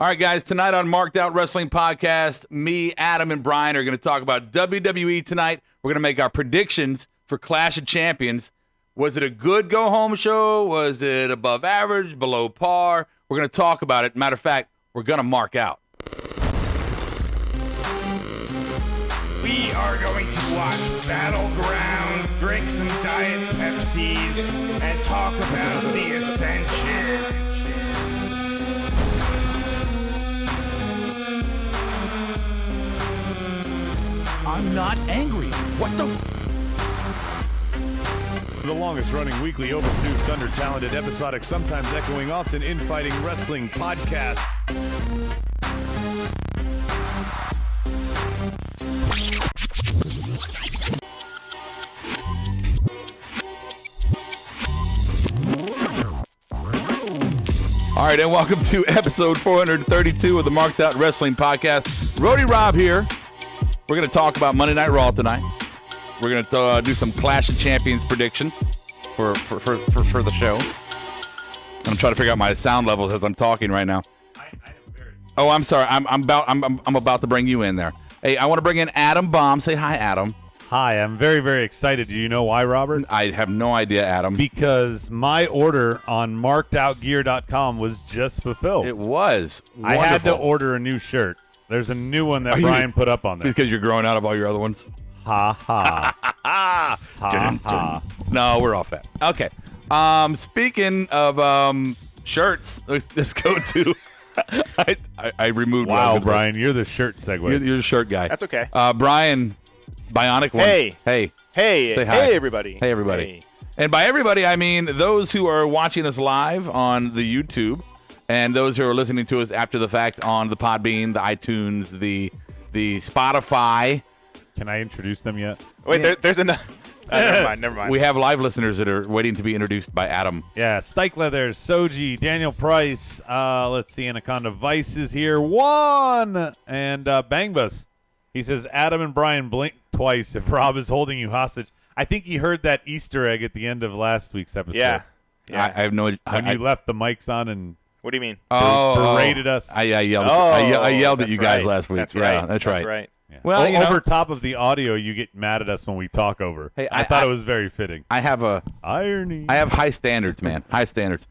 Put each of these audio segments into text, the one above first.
All right, guys, tonight on Marked Out Wrestling Podcast, me, Adam, and Brian are going to talk about WWE tonight. We're going to make our predictions for Clash of Champions. Was it a good go-home show? Was it above average, below par? We're going to talk about it. Matter of fact, we're going to mark out. We are going to watch Battlegrounds, drink some Diet Pepsis, and talk about the Ascension. I'm not angry. What the... The longest-running weekly, overproduced, under-talented, episodic, sometimes echoing, often infighting wrestling podcast. All right, and welcome to episode 432 of the Marked Out Wrestling Podcast. Rody Rob here. We're going to talk about Monday Night RAW tonight. We're going to do some Clash of Champions predictions for the show. I'm trying to figure out my sound levels as I'm talking right now. Oh, I'm sorry. I'm about to bring you in there. Hey, I want to bring in Adam Baum. Say hi, Adam. Hi, I'm very, very excited. Do you know why, Robert? I have no idea, Adam. Because my order on markedoutgear.com was just fulfilled. It was. I Wonderful. had to order a new shirt. There's a new one that Brian put up on there. Because you're growing out of all your other ones? Ha ha. Ha ha. No, we're off that. Okay. Speaking of shirts, let's go to... I removed... Wow, Brian, you're the shirt segue. You're the shirt guy. That's okay. Brian, Bionic One. Hey. Say hi. Hey, everybody. Hey, everybody. Hey. And by everybody, I mean those who are watching us live on the YouTube and those who are listening to us after the fact on the Podbean, the iTunes, the Spotify. Can I introduce them yet? Wait, there's another. Never mind. We have live listeners that are waiting to be introduced by Adam. Yeah, Stike Leathers, Soji, Daniel Price. Let's see, Anaconda Vice is here. One! And Bangbus. He says, Adam and Brian blink twice if Rob is holding you hostage. I think he heard that Easter egg at the end of last week's episode. Yeah. I have no idea. When you left the mics on and What do you mean? berated us. I yelled. I yelled at you guys right. last week. That's right. That's right. Yeah. Well, over top of the audio, you get mad at us when we talk over. Hey, I thought it was very fitting. I have irony. I have high standards, man. High standards.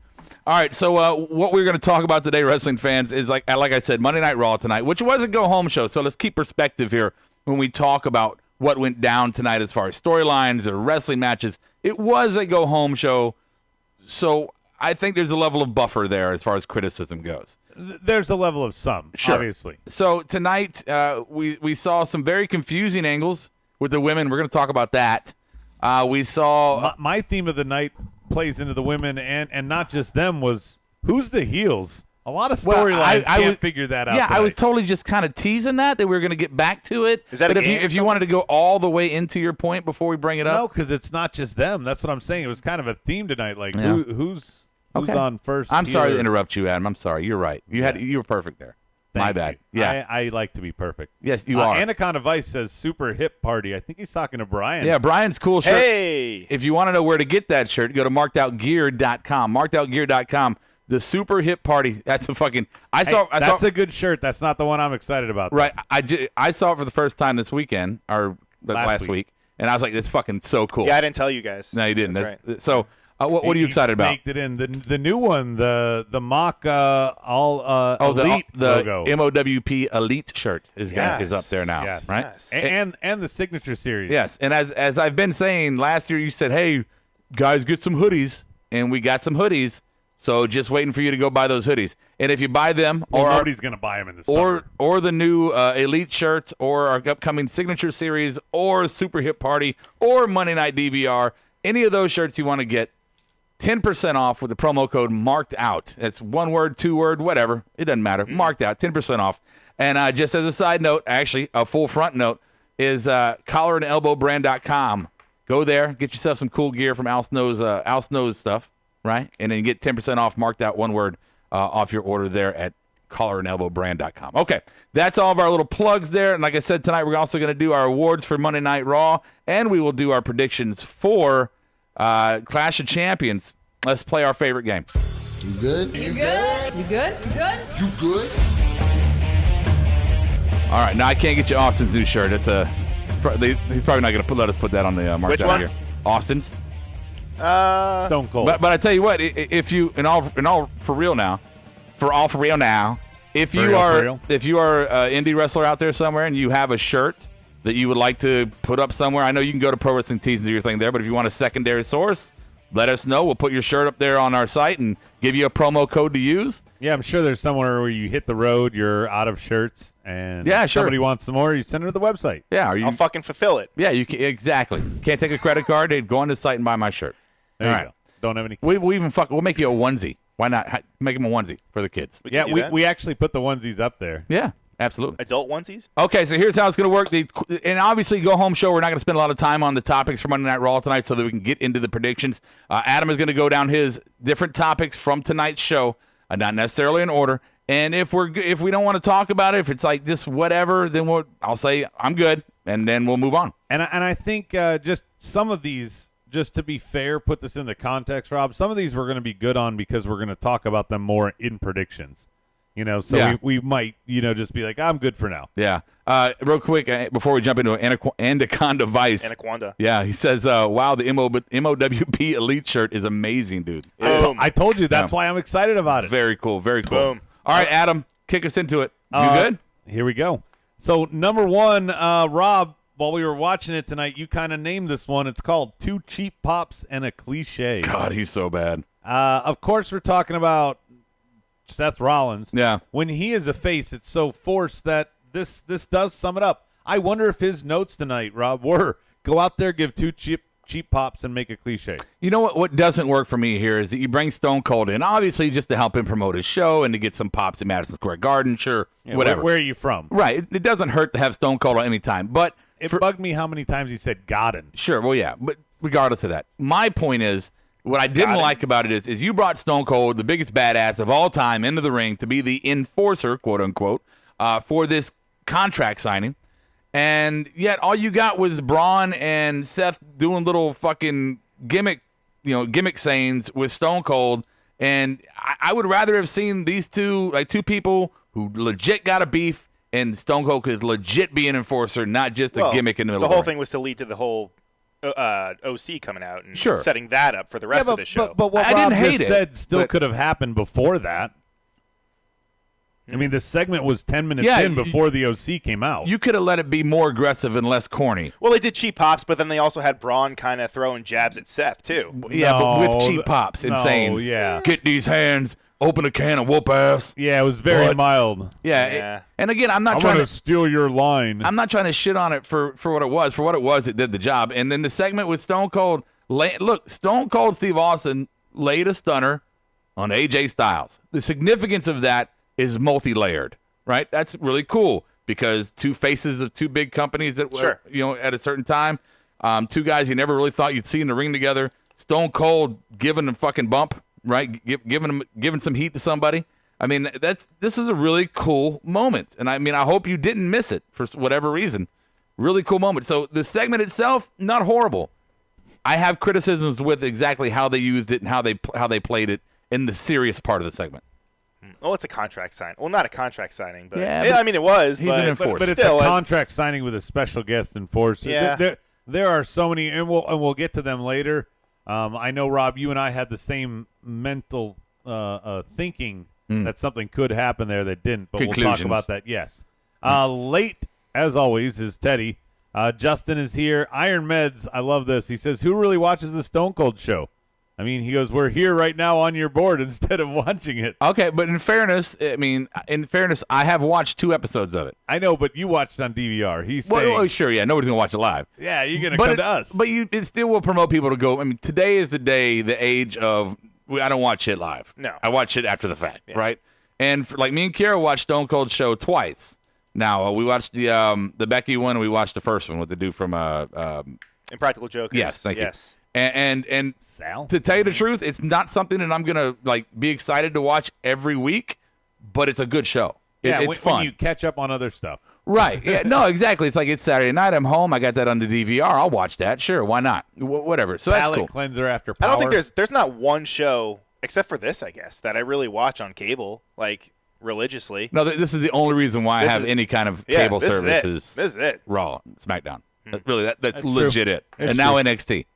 All right, so what we're going to talk about today, wrestling fans, is like I said, Monday Night Raw tonight, which was a go-home show. So let's keep perspective here when we talk about what went down tonight as far as storylines or wrestling matches. It was a go-home show, so I think there's a level of buffer there as far as criticism goes. There's a level of some, obviously. So tonight we saw some very confusing angles with the women. We're going to talk about that. We saw... My theme of the night plays into the women, and not just them, was who's the heels? A lot of storylines can't figure that out. Yeah, tonight. I was totally just kind of teasing that we were going to get back to it. Is that but a game if you wanted to go all the way into your point before we bring it up? No, because it's not just them. That's what I'm saying. It was kind of a theme tonight. Like, Yeah. who's Okay. on first? I'm sorry here? to interrupt you, Adam. I'm sorry. You're right. You were perfect there. My Thank bad. you. Yeah. I like to be perfect. Yes, you are. Anaconda Vice says super hip party. I think he's talking to Brian. Yeah, Brian's cool shirt. Hey! If you want to know where to get that shirt, go to markedoutgear.com. Markedoutgear.com. The super hip party. That's a fucking... That's a good shirt. That's not the one I'm excited about. Right. I saw it for the first time this weekend, or last week, and I was like, "This fucking so cool." Yeah, I didn't tell you guys. No, you didn't. That's right. So, what are you excited about? Snaked it in. The new one, the mock Elite the logo. MOWP Elite shirt is up there now, Yes. right? Yes. And the signature series. Yes, and as I've been saying, last year you said, "Hey, guys, get some hoodies," and we got some hoodies. So just waiting for you to go buy those hoodies. And if you buy them, nobody's going to buy them in the summer. or the new Elite shirt, or our upcoming signature series, or Super Hip Party, or Monday Night DVR, any of those shirts you want to get, 10% off with the promo code Marked Out. That's one word, two word, whatever. It doesn't matter. Marked Out, 10% off. And just as a side note, actually a full front note, is collarandelbowbrand.com. Go there, get yourself some cool gear from Al Snow's stuff. Right? And then you get 10% off, Marked Out, one word, off your order there at collarandelbowbrand.com. Okay, that's all of our little plugs there. And like I said, tonight we're also going to do our awards for Monday Night Raw, and we will do our predictions for Clash of Champions. Let's play our favorite game. You good? You good? You good? You good? You good? All right, now I can't get you Austin's new shirt. He's probably not going to let us put that on the markdown Which one? here. Austin's. Stone Cold. But I tell you what, if you for real now, if you are an indie wrestler out there somewhere and you have a shirt that you would like to put up somewhere, I know you can go to Pro Wrestling Tees and do your thing there. But if you want a secondary source, let us know. We'll put your shirt up there on our site and give you a promo code to use. Yeah, I'm sure there's somewhere where you hit the road, you're out of shirts, and Yeah, sure. somebody wants some more, you send it to the website. Yeah, I'll fucking fulfill it. Yeah, you can, exactly. Can't take a credit card. They'd go on the site and buy my shirt. There All you right. go. Don't have any. We'll make you a onesie. Why not make them a onesie for the kids? We can do that. We actually put the onesies up there. Yeah, absolutely. Adult onesies? Okay, so here's how it's going to work. And obviously, go home show. We're not going to spend a lot of time on the topics for Monday Night Raw tonight, so that we can get into the predictions. Adam is going to go down his different topics from tonight's show, not necessarily in order. And if we don't want to talk about it, if it's like just whatever, then I'll say I'm good, and then we'll move on. And I think just some of these, just to be fair, put this into context, Rob. Some of these we're going to be good on because we're going to talk about them more in predictions. So Yeah. we might, just be like, I'm good for now. Yeah. Real quick, before we jump into Anaconda Vice. Anaconda. Yeah, he says, wow, the MOWP Elite shirt is amazing, dude. Boom. I told you that's why I'm excited about it. Very cool, very cool. Boom. All right, Adam, kick us into it. You good? Here we go. So number one, Rob, while we were watching it tonight, you kind of named this one. It's called Two Cheap Pops and a Cliche. God, he's so bad. Of course, we're talking about Seth Rollins. Yeah. When he is a face, it's so forced that this does sum it up. I wonder if his notes tonight, Rob, were go out there, give two cheap pops, and make a cliche. You know what doesn't work for me here is that you bring Stone Cold in, obviously just to help him promote his show and to get some pops at Madison Square Garden, sure, Yeah, whatever. Where are you from? Right. It doesn't hurt to have Stone Cold at any time, but It bugged me how many times he said Godden. sure, well, yeah, but regardless of that, my point is, what I didn't like about it is you brought Stone Cold, the biggest badass of all time, into the ring to be the enforcer, quote unquote, for this contract signing, and yet all you got was Braun and Seth doing little fucking gimmick sayings with Stone Cold, and I would rather have seen these two people who legit got a beef, and Stone Cold could legit be an enforcer, not just a gimmick in the middle. The of whole the ring. thing was to lead to the whole OC coming out and Sure. setting that up for the rest of the show. But what I Rob didn't hate just it, said still but- could have happened before that. I mean, the segment was 10 minutes Yeah, in before the OC came out. You could have let it be more aggressive and less corny. Well, they did cheap pops, but then they also had Braun kind of throwing jabs at Seth, too. Yeah, but with No, cheap pops and no, saying, yeah. get these hands, open a can of whoop ass. Yeah, it was very But- mild. Yeah. And again, I'm not I'm trying going to to steal your line. I'm not trying to shit on it for what it was. For what it was, it did the job. And then the segment with Stone Cold, look, Stone Cold Steve Austin laid a stunner on AJ Styles. The significance of that is multi-layered, right? That's really cool because two faces of two big companies that were, Sure. at a certain time, two guys you never really thought you'd see in the ring together. Stone Cold giving a fucking bump, right? Giving some heat to somebody. I mean, this is a really cool moment, and I mean, I hope you didn't miss it for whatever reason. Really cool moment. So the segment itself, not horrible. I have criticisms with exactly how they used it and how they played it in the serious part of the segment. Well, it's a contract sign. Well, not a contract signing, but Yeah, yeah, but I mean, it was. he's but, an enforcer. But it's still, a contract signing with a special guest enforcer. Yeah. There are so many, and we'll get to them later. I know, Rob, you and I had the same mental thinking that something could happen there that didn't, but we'll talk Conclusions. about that. Yes. Late, as always, is Teddy. Justin is here. Iron Meds, I love this. He says, who really watches the Stone Cold show? I mean, he goes, we're here right now on your board instead of watching it. Okay, but in fairness, I have watched 2 episodes of it. I know, but you watched on DVR. He's saying, Well, sure, yeah, nobody's gonna watch it live. yeah, you're going to come to us. But it still will promote people to go. I mean, today is the day, the age of I don't watch shit live. No. I watch it after the fact, right? And like me and Kara watched Stone Cold show twice. Now we watched the Becky one, and we watched the first one with the dude from Impractical Jokers. Yes, thank you. Yes. And Sal? to tell you the truth, it's not something that I'm gonna be excited to watch every week, but it's a good show. Yeah, It's fun. when you catch up on other stuff. Right. Yeah. No, exactly. It's like it's Saturday night. I'm home. I got that on the DVR. I'll watch that. Sure. Why not? Whatever. So that's Palate cool. cleanser after I power. don't think there's not one show except for this, I guess, that I really watch on cable. Like religiously. No, this is the only reason why I have any kind of cable services. This is it. Raw, SmackDown. Really, that's true. legit it. It's and now true. NXT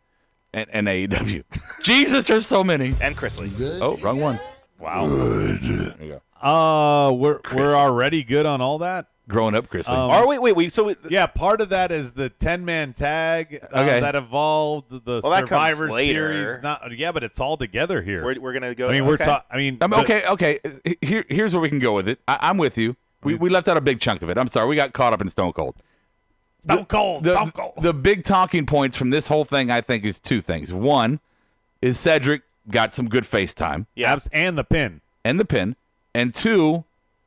and AEW. Jesus, there's so many. And Chrisley. Oh, wrong one. Wow. There you go. We're already good on all that. Growing up, Chris. Are we? Wait. So Yeah, part of that is the 10-man tag Okay. that evolved the that comes Survivor later. Series. But it's all together here. we're gonna go. I mean, we're okay. talking. Okay. Here's where we can go with it. I'm with you. We left out a big chunk of it. I'm sorry. We got caught up in Stone Cold. Stone Cold. Stone Cold. The big talking points from this whole thing, I think, is two things. One is Cedric got some good face time Yeah. And the pin. and the pin. And two,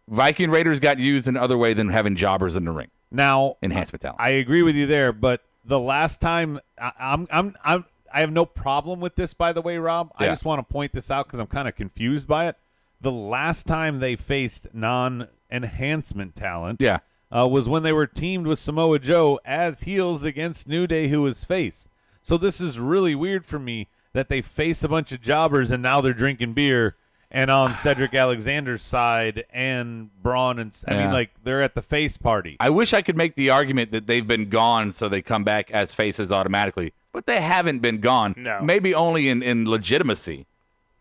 Viking Raiders got used in other way than having jobbers in the ring. Now, Enhancement talent. I agree with you there, but the last time I have no problem with this, by the way, Rob. I Yeah. just want to point this out because I'm kind of confused by it. The last time they faced non-enhancement talent Yeah. was when they were teamed with Samoa Joe as heels against New Day, who was face. So this is really weird for me that they face a bunch of jobbers and now they're drinking beer. And on Cedric Alexander's side and Braun, and I mean, Yeah. like, they're at the face party. I wish I could make the argument that they've been gone so they come back as faces automatically. But they haven't been gone. No. Maybe only in legitimacy.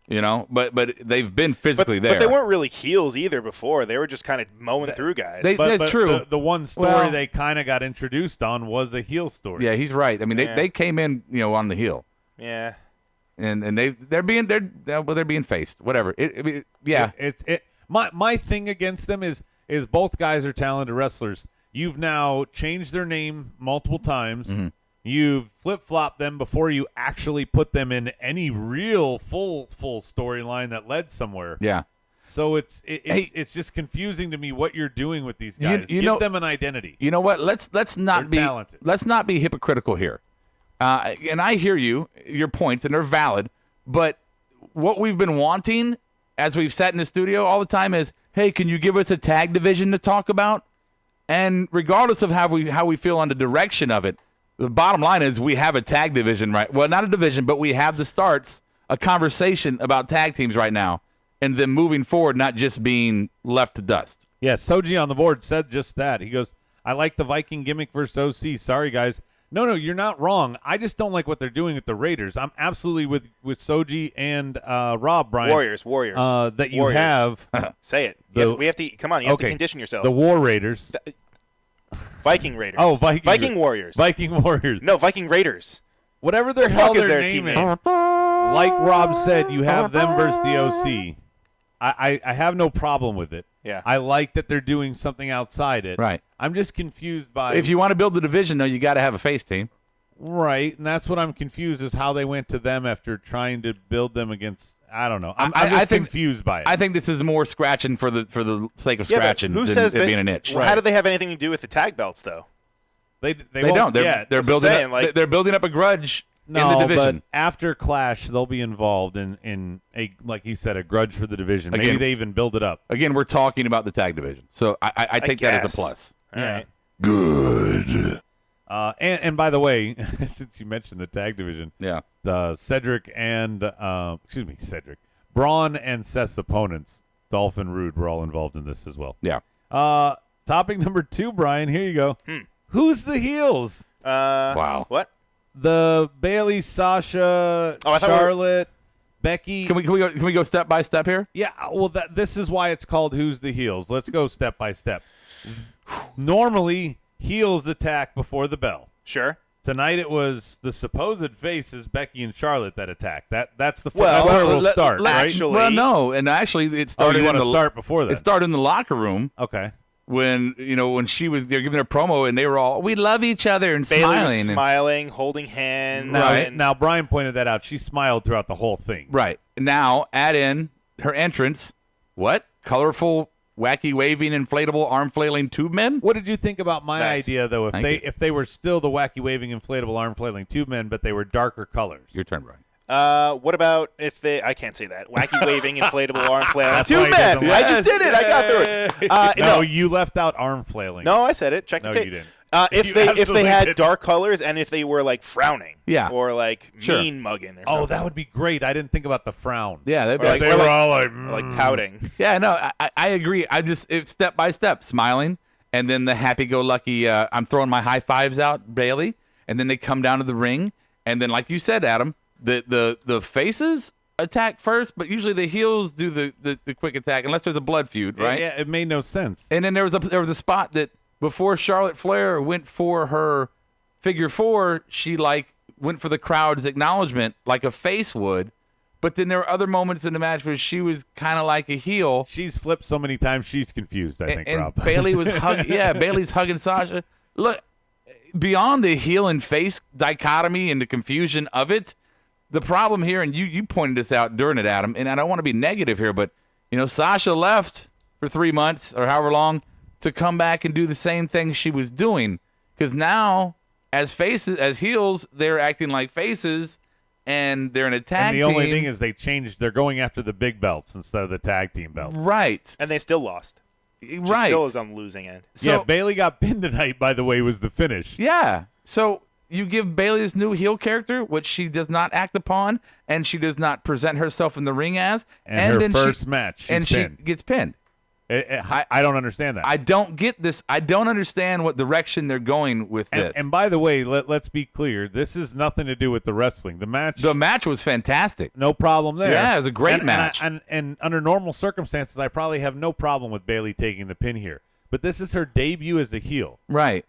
But they've been physically there. But they weren't really heels either before. They were just kind of mowing through guys. That's true. The one story Well- they kind of got introduced on was a heel story. Yeah, he's right. I mean, Yeah. they came in, on the heel. yeah. And they're being faced. Whatever. Yeah. My thing against them is both guys are talented wrestlers. You've now changed their name multiple times. Mm-hmm. You've flip-flopped them before you actually put them in any real full storyline that led somewhere. Yeah. So it's Hey. just confusing to me what you're doing with these guys. You Give know- them an identity. You know what? Let's not They're talented. let's not be hypocritical here. And I hear your points, and they're valid. But what we've been wanting, as we've sat in the studio all the time, is, hey, can you give us a tag division to talk about? And regardless of how we feel on the direction of it, the bottom line is we have a tag division, right? Well, not a division, but we have a conversation about tag teams right now, and them moving forward, not just being left to dust. Yeah, Soji on the board said just that. He goes, I like the Viking gimmick versus OC. Sorry, guys. No, you're not wrong. I just don't like what they're doing with the Raiders. I'm absolutely with Soji and Rob, Brian. Warriors. That you Warriors. have Say it. The- We have to. Come on. You have to condition yourself. the War Raiders. Viking Raiders. Oh, Viking Warriors. Viking Warriors. No, Viking Raiders. Whatever their The hell fuck is their their name team is. name? Like Rob said, you have them versus the OC. I have no problem with it. Yeah. I like that they're doing something outside it. Right. I'm just confused by If you want to build the division, though, you got to have a face team. right, and that's what I'm confused is how they went to them after trying to build them against. I don't know. I'm I just think- confused by it. I think this is more scratching for the sake of Yeah, but scratching who than says it that, being an itch. Well, how do they have anything to do with the tag belts, though? they They won't- don't. They're yeah, they're that's what I'm building saying, up, like- they're building up a grudge no, in the division. but after Clash, they'll be involved in a, like he said, a grudge for the division. Maybe Again- they even build it up. Again, we're talking about the tag division, so I take that as guess. a plus. All right. Good. And by the way, since you mentioned the tag division, Yeah. Cedric, Braun and Seth's opponents, Dolph and Rude, were all involved in this as well. Yeah. Topic number 2, Brian. Here you go. Who's the heels? Wow. What? The Bailey, Sasha, Oh, I thought we were- Charlotte, Becky. Can we go step by step here? Yeah, well, this is why it's called Who's the Heels. Let's go step by step. Normally, heels attack before the bell. Sure. Tonight it was the supposed faces, Becky and Charlotte, that attacked. That's the Well, that's where we'll let- start, right? actually- Well, no, and actually it started. you want in to the, start before that? It started in the locker room Okay. when they're giving a promo and they were all, we love each other and Bailey smiling. was smiling, holding hands. Right. And Now, Brian pointed that out. She smiled throughout the whole thing. Right. Now add in her entrance. What? Colorful, wacky, waving, inflatable, arm flailing tube men? What did you think about my Nice. idea, though? Thank you. If they were still the wacky, waving, inflatable, arm flailing tube men, but they were darker colors? Your turn, Brian. what about if they? I can't say that. Wacky waving, inflatable arm flailing. That's Two why he men. doesn't I like just did it. I got through it. No, No, you left out arm flailing. no, I said it. Check the No, tape. you didn't. If You they absolutely had did. dark colors and if they were like frowning, Yeah. or like Sure. mean mugging, or Oh, something. that would be great. I didn't think about the frown. Yeah, that'd Or be like- They were all like, Or like pouting. Yeah, no, I agree. It's step by step, smiling, and then the happy-go-lucky, I'm throwing my high fives out, Bailey, and then they come down to the ring, and then, like you said, Adam, the faces attack first, but usually the heels do the quick attack, unless there's a blood feud, right? Yeah, it made no sense. And then there was a spot that before Charlotte Flair went for her figure four, she like went for the crowd's acknowledgement like a face would. But then there were other moments in the match where she was kind of like a heel. She's flipped so many times, she's confused, I think, And Rob. Bailey was hugging. Yeah, Bailey's hugging Sasha. Look, beyond the heel and face dichotomy and the confusion of it, the problem here, and you pointed this out during it, Adam, and I don't want to be negative here, but Sasha left for 3 months or however long to come back and do the same thing she was doing, because now as heels, they're acting like faces, and they're in a tag And the team. only thing is they're going after the big belts instead of the tag team belts. Right, And they still lost. She right. still is on the losing end. Yeah, So- Bailey got pinned tonight, by the way, was the finish. Yeah. So you give Bailey this new heel character, which she does not act upon, and she does not present herself in the ring as. And her then first match, she's and pinned. she gets pinned. I don't understand that. I don't get this. I don't understand what direction they're going with this. and by the way, let's be clear. This is nothing to do with the wrestling. The match was fantastic. no problem there. Yeah, it was a great And- match. And under normal circumstances, I probably have no problem with Bailey taking the pin here. But this is her debut as a heel. Right.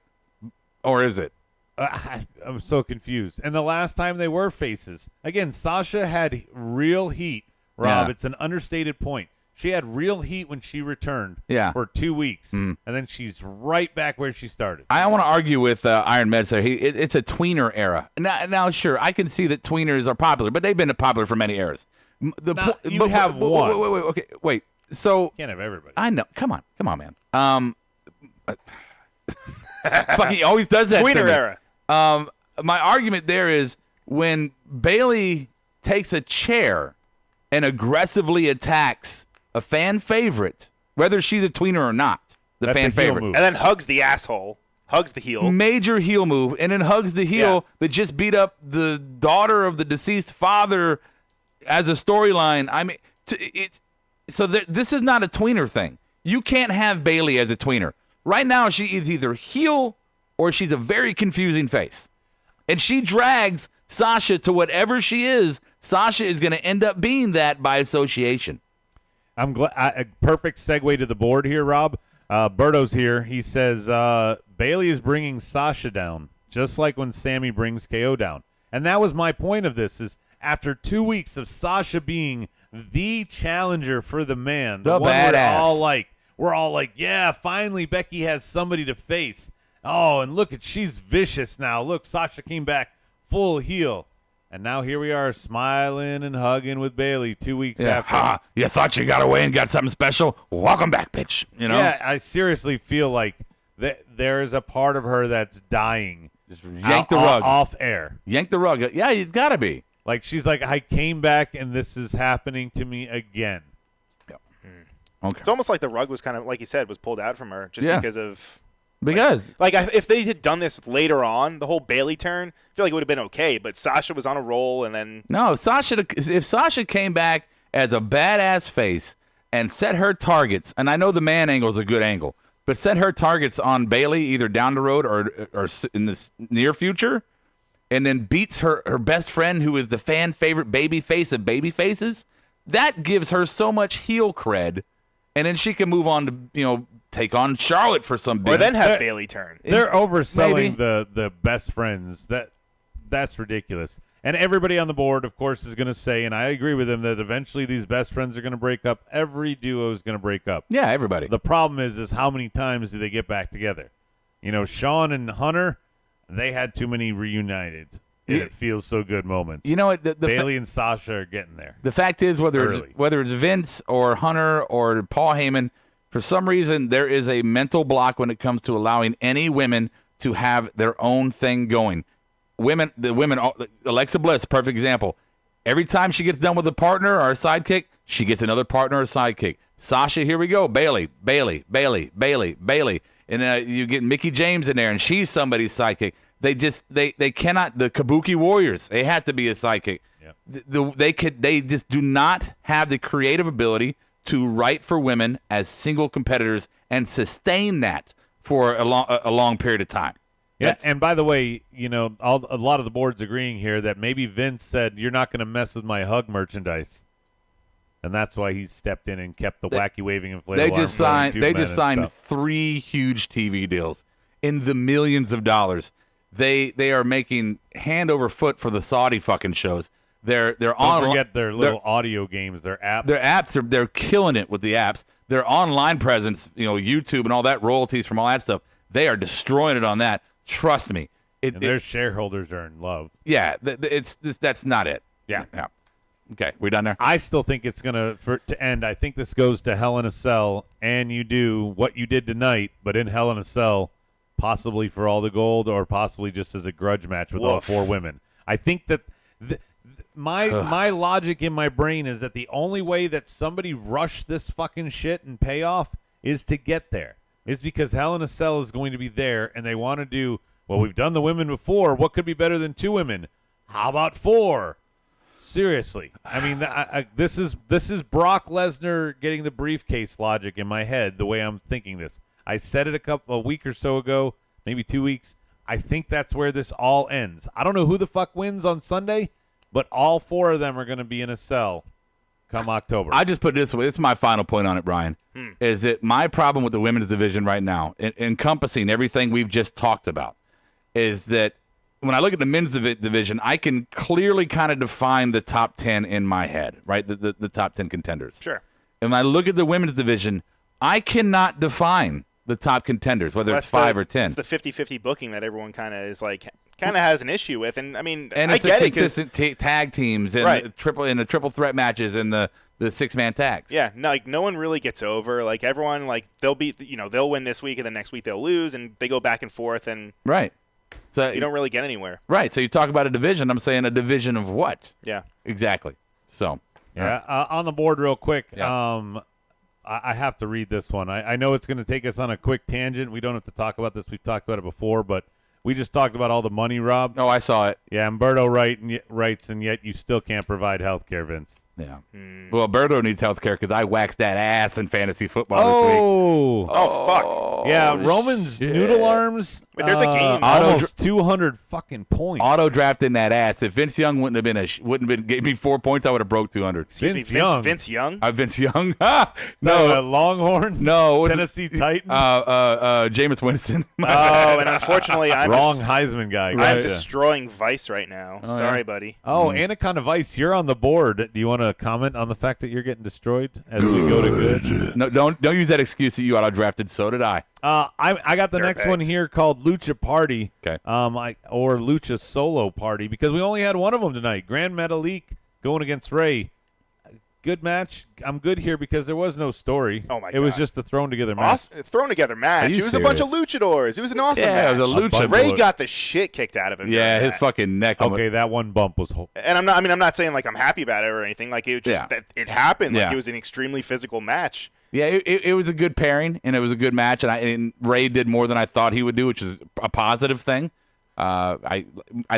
Or is it? I'm so confused. And the last time they were faces, again, Sasha had real heat. Rob, Yeah. it's an understated point. She had real heat when she returned Yeah. for 2 weeks, and then she's right back where she started. I want to argue with Iron Med. There, it's a tweener era. Now, sure, I can see that tweeners are popular, but they've been popular for many eras. You have one. Wait. So Can't have everybody. I know. Come on, man. Fuck, he always does that. to Tweener me. era. My argument there is when Bailey takes a chair and aggressively attacks a fan favorite, whether she's a tweener or not, the That's fan a heel favorite. move. And then hugs the asshole. Hugs the heel. Major heel move, and then hugs the heel Yeah. that just beat up the daughter of the deceased father as a storyline. I mean, this is not a tweener thing. You can't have Bailey as a tweener. Right now, she is either heel or she's a very confusing face. And she drags Sasha to whatever she is. Sasha is going to end up being that by association. I'm glad. A perfect segue to the board here, Rob. Berto's here. He says Bailey is bringing Sasha down, just like when Sammy brings KO down. And that was my point of this: is after 2 weeks of Sasha being the challenger for the man, The one badass. we're all like, yeah, finally Becky has somebody to face. Oh, and look, she's vicious now. Look, Sasha came back full heel. And now here we are smiling and hugging with Bailey 2 weeks after. Ha! You thought you got away and got something special? Welcome back, bitch. You know? Yeah, I seriously feel like there is a part of her that's dying. Just yank the rug. Off air. Yank the rug. Yeah, he's got to be. Like she's like, I came back and this is happening to me again. Okay. It's almost like the rug was kind of, like you said, was pulled out from her just Yeah. because of. Because If they had done this later on, the whole Bailey turn, I feel like it would have been okay. But Sasha was on a roll, and then no, if Sasha came back as a badass face and set her targets, and I know the man angle is a good angle, but set her targets on Bailey either down the road or in the near future, and then beats her best friend who is the fan favorite baby face of baby faces, that gives her so much heel cred, and then she can move on to take on Charlotte for some big. or then have Bailey turn. They're overselling Maybe. the best friends. That's ridiculous. And everybody on the board, of course, is going to say, and I agree with them, that eventually these best friends are going to break up. Every duo is going to break up. Yeah, everybody. The problem is how many times do they get back together? Shawn and Hunter, they had too many reunited. Yeah. It feels so good moments. You know what? Bailey and Sasha are getting there. The fact is, whether Early. it's Vince or Hunter or Paul Heyman, for some reason there is a mental block when it comes to allowing any women to have their own thing going. The women, Alexa Bliss, perfect example. Every time she gets done with a partner or a sidekick, she gets another partner or sidekick. Sasha, here we go. Bailey. and you get Mickey James in there, and she's somebody's psychic. They cannot. The Kabuki Warriors, they have to be a psychic. They just do not have the creative ability to write for women as single competitors and sustain that for a long period of time. Yeah, and by the way, a lot of the board's agreeing here that maybe Vince said, you're not going to mess with my hug merchandise. And that's why he stepped in and kept the wacky waving inflatable. They just signed 3 huge TV deals in the millions of dollars. They are making hand over foot for the Saudi fucking shows. Don't forget their little audio games, their apps. Their apps they're killing it with the apps. Their online presence, YouTube and all that, royalties from all that stuff. They are destroying it on that. Trust me. Their shareholders are in love. Yeah, that's not it. Yeah. Okay, we done there? I still think it's to end. I think this goes to Hell in a Cell, and you do what you did tonight, but in Hell in a Cell, possibly for all the gold, or possibly just as a grudge match with all 4 women. I think that my logic in my brain is that the only way that somebody rushed this fucking shit and pay off is to get there. Is because Hell in a Cell is going to be there, and they want to do, well, we've done the women before. What could be better than 2 women? How about 4? Seriously. I mean, this is Brock Lesnar getting the briefcase logic in my head, the way I'm thinking this. I said it a week or so ago, maybe 2 weeks. I think that's where this all ends. I don't know who the fuck wins on Sunday, but all 4 of them are going to be in a cell come October. I just put it this way. This is my final point on it, Brian. Is that my problem with the women's division right now, encompassing everything we've just talked about, is that when I look at the men's division, I can clearly kind of define the top 10 in my head, right? The top 10 contenders. Sure. And when I look at the women's division, I cannot define the top contenders, whether it's 5 or 10. It's the 50-50 booking that everyone kind of has an issue with, and I mean, and it's I get consistent tag teams and right. the triple threat matches and the 6-man tags. Yeah, no one really gets over. Like everyone, they'll they'll win this week and then next week they'll lose, and they go back and forth, and right. So you don't really get anywhere. Right. So you talk about a division. I'm saying a division of what? Yeah. Exactly. So. Yeah. On the board, real quick. Yeah. I have to read this one. I know it's going to take us on a quick tangent. We don't have to talk about this. We've talked about it before, but we just talked about all the money, Rob. Oh, I saw it. Yeah, Umberto writes, and yet you still can't provide health care, Vince. Yeah. Well, Alberto needs health care because I waxed that ass in fantasy football this week. Oh, fuck. Yeah, Roman's noodle arms. Wait, there's a game. Almost 200 fucking points. Auto drafting that ass. If Vince Young wouldn't have gave me 4 points, I would have broke 200. Excuse me, Vince Young? Vince Young? No, Longhorn? No. Tennessee Titan? Jameis Winston. And unfortunately, I'm wrong Heisman guy. I'm destroying Vice right now. Sorry, buddy. Oh, Anaconda Vice, you're on the board. Do you want to comment on the fact that you're getting destroyed as we go to good? No, don't use that excuse that you auto drafted. So did I. I got the next one here called Lucha Party. Okay. Or Lucha Solo Party, because we only had one of them tonight. Grand Metalik going against Ray. Good match. I'm good here because there was no story. Oh my God. It was just a thrown together match. Thrown together match. It was a bunch of luchadors. It was an awesome match. It was a lucha. Ray got the shit kicked out of him. Yeah, his fucking neck. Okay, that one bump was. And I'm not saying like I'm happy about it or anything. Like it just that it happened. Like it was an extremely physical match. Yeah, it was a good pairing and it was a good match. And Ray did more than I thought he would do, which is a positive thing. I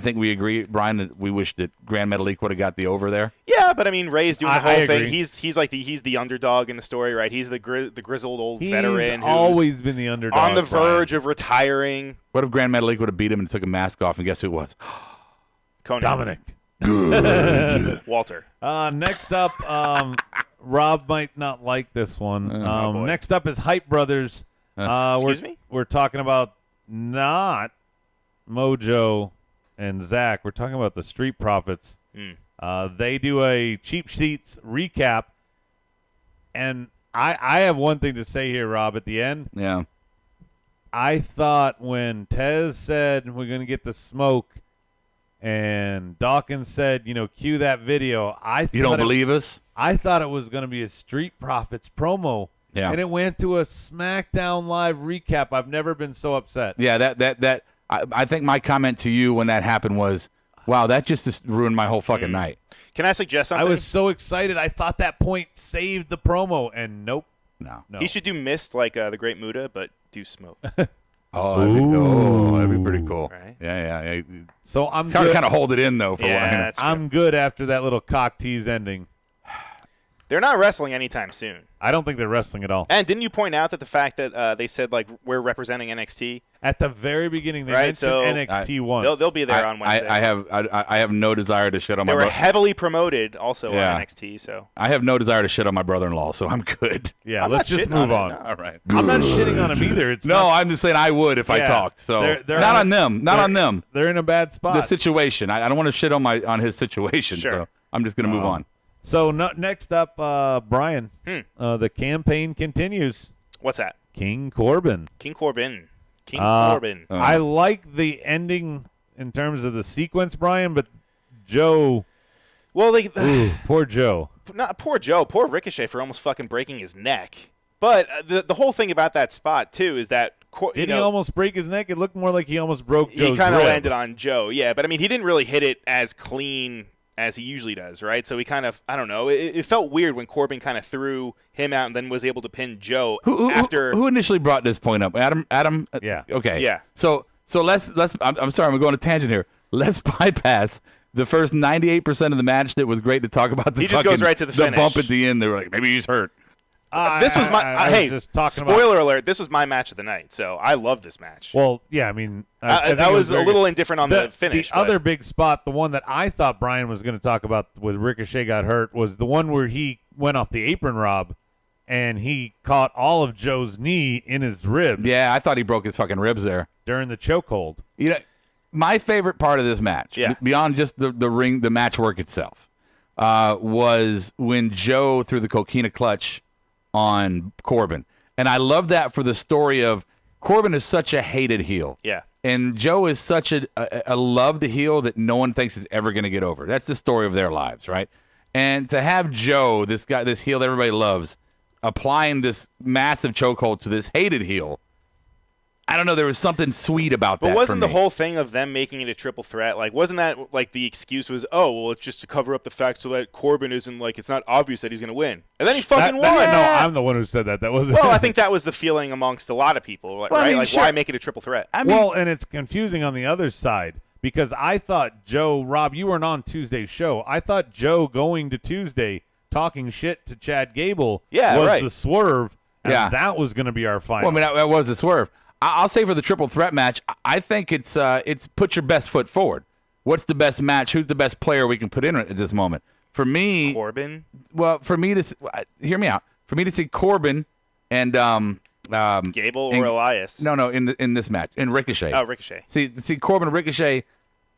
think we agree, Brian, that we wish that Grand Metalik would have got the over there. Yeah, but I mean, Ray's doing the whole thing. Agree. He's the underdog in the story, right? He's the grizzled old veteran. He's always been the underdog. On the verge of retiring. What if Grand Metalik would have beat him and took a mask off? And guess who it was? Conan. Dominic. Walter. Next up, Rob might not like this one. Next up is Hype Brothers. Excuse me? We're talking about not Mojo and Zach. We're talking about the Street Profits. They do a Cheap Seats recap, and I have one thing to say here, Rob, at the end. Yeah. I thought when Tez said we're going to get the smoke and Dawkins said, cue that video, You don't believe us? I thought it was going to be a Street Profits promo. Yeah. And it went to a SmackDown Live recap. I've never been so upset. Yeah, I think my comment to you when that happened was, wow, that just ruined my whole fucking night. Can I suggest something? I was so excited. I thought that point saved the promo, and nope. No. He should do Mist like the Great Muta, but do smoke. That'd be pretty cool. Right? Yeah. So I'm It's hard to good. kind of hold it in, though, for Yeah, one. that's true. I'm good after that little cock tease ending. They're not wrestling anytime soon. I don't think they're wrestling at all. And didn't you point out that the fact that they said, like, we're representing NXT? At the very beginning, they Right, mentioned so NXT once. They'll be there on Wednesday. I have no desire to shit on They my were brother. heavily promoted also Yeah. on NXT, so. I have no desire to shit on my brother-in-law, so I'm good. Yeah, I'm let's not just shitting move on on. it, no. All right. I'm not shitting on him either. It's No, not, I'm just saying I would if I Yeah. talked. So They're not on- on them. Not they're- on them. They're in a bad spot. The situation. I don't want to shit on his situation. Sure. So I'm just going to move on. So next up, Brian, the campaign continues. What's that? King Corbin. King Corbin. I like the ending in terms of the sequence, Brian, but Joe, Well, poor Joe. not poor Joe, poor Ricochet for almost fucking breaking his neck. But the whole thing about that spot, too, is that Did he almost break his neck? It looked more like he almost broke Joe's he kind of rib. landed on Joe, yeah. But, I mean, he didn't really hit it as clean as he usually does, right? So he kind of, I don't know. It felt weird when Corbin kind of threw him out and then was able to pin Joe after. Who initially brought this point up? Adam? Yeah. Okay. Yeah. So let's I'm sorry, I'm going to tangent here. Let's bypass the first 98% of the match that was great to talk about. He just goes right to the finish. bump at the end. They were like, maybe he's hurt. This was my I hey. was just talking about. Spoiler alert! This was my match of the night, so I love this match. Well, yeah, I mean, I think that it was a very little good. indifferent on the finish. The but- other big spot, the one that I thought Brian was going to talk about with Ricochet got hurt, was the one where he went off the apron, Rob, and he caught all of Joe's knee in his ribs Yeah, I thought he broke his fucking ribs there. during the chokehold. You know, my favorite part of this match, Yeah. beyond just the ring, the match work itself, was when Joe threw the coquina clutch on Corbin. And I love that for the story of Corbin is such a hated heel. Yeah. And Joe is such a loved heel that no one thinks is ever going to get over. That's the story of their lives, right? And to have Joe, this guy, this heel that everybody loves, applying this massive chokehold to this hated heel, I don't know. There was something sweet about that. But wasn't for the me. whole thing of them making it a triple threat, like, wasn't that, like, the excuse was, oh, well, it's just to cover up the fact so that Corbin isn't, like, it's not obvious that he's going to win. And then he fucking won. No, I'm the one who said that. That wasn't. Well, I think that was the feeling amongst a lot of people, Well, I right? mean, Like, sure. why make it a triple threat? I mean, Well, and it's confusing on the other side because I thought Joe, Rob, you weren't on Tuesday's show. I thought Joe going to Tuesday talking shit to Chad Gable Yeah, was right. the swerve, and Yeah. that was going to be our final. well, I mean, that was a swerve. I'll say for the triple threat match, I think it's put your best foot forward. What's the best match? Who's the best player we can put in at this moment? For me, Corbin? well, for me to hear me out. For me to see Corbin and Gable or and- Elias? No, in this match, in Ricochet. Oh, Ricochet. See Corbin and Ricochet.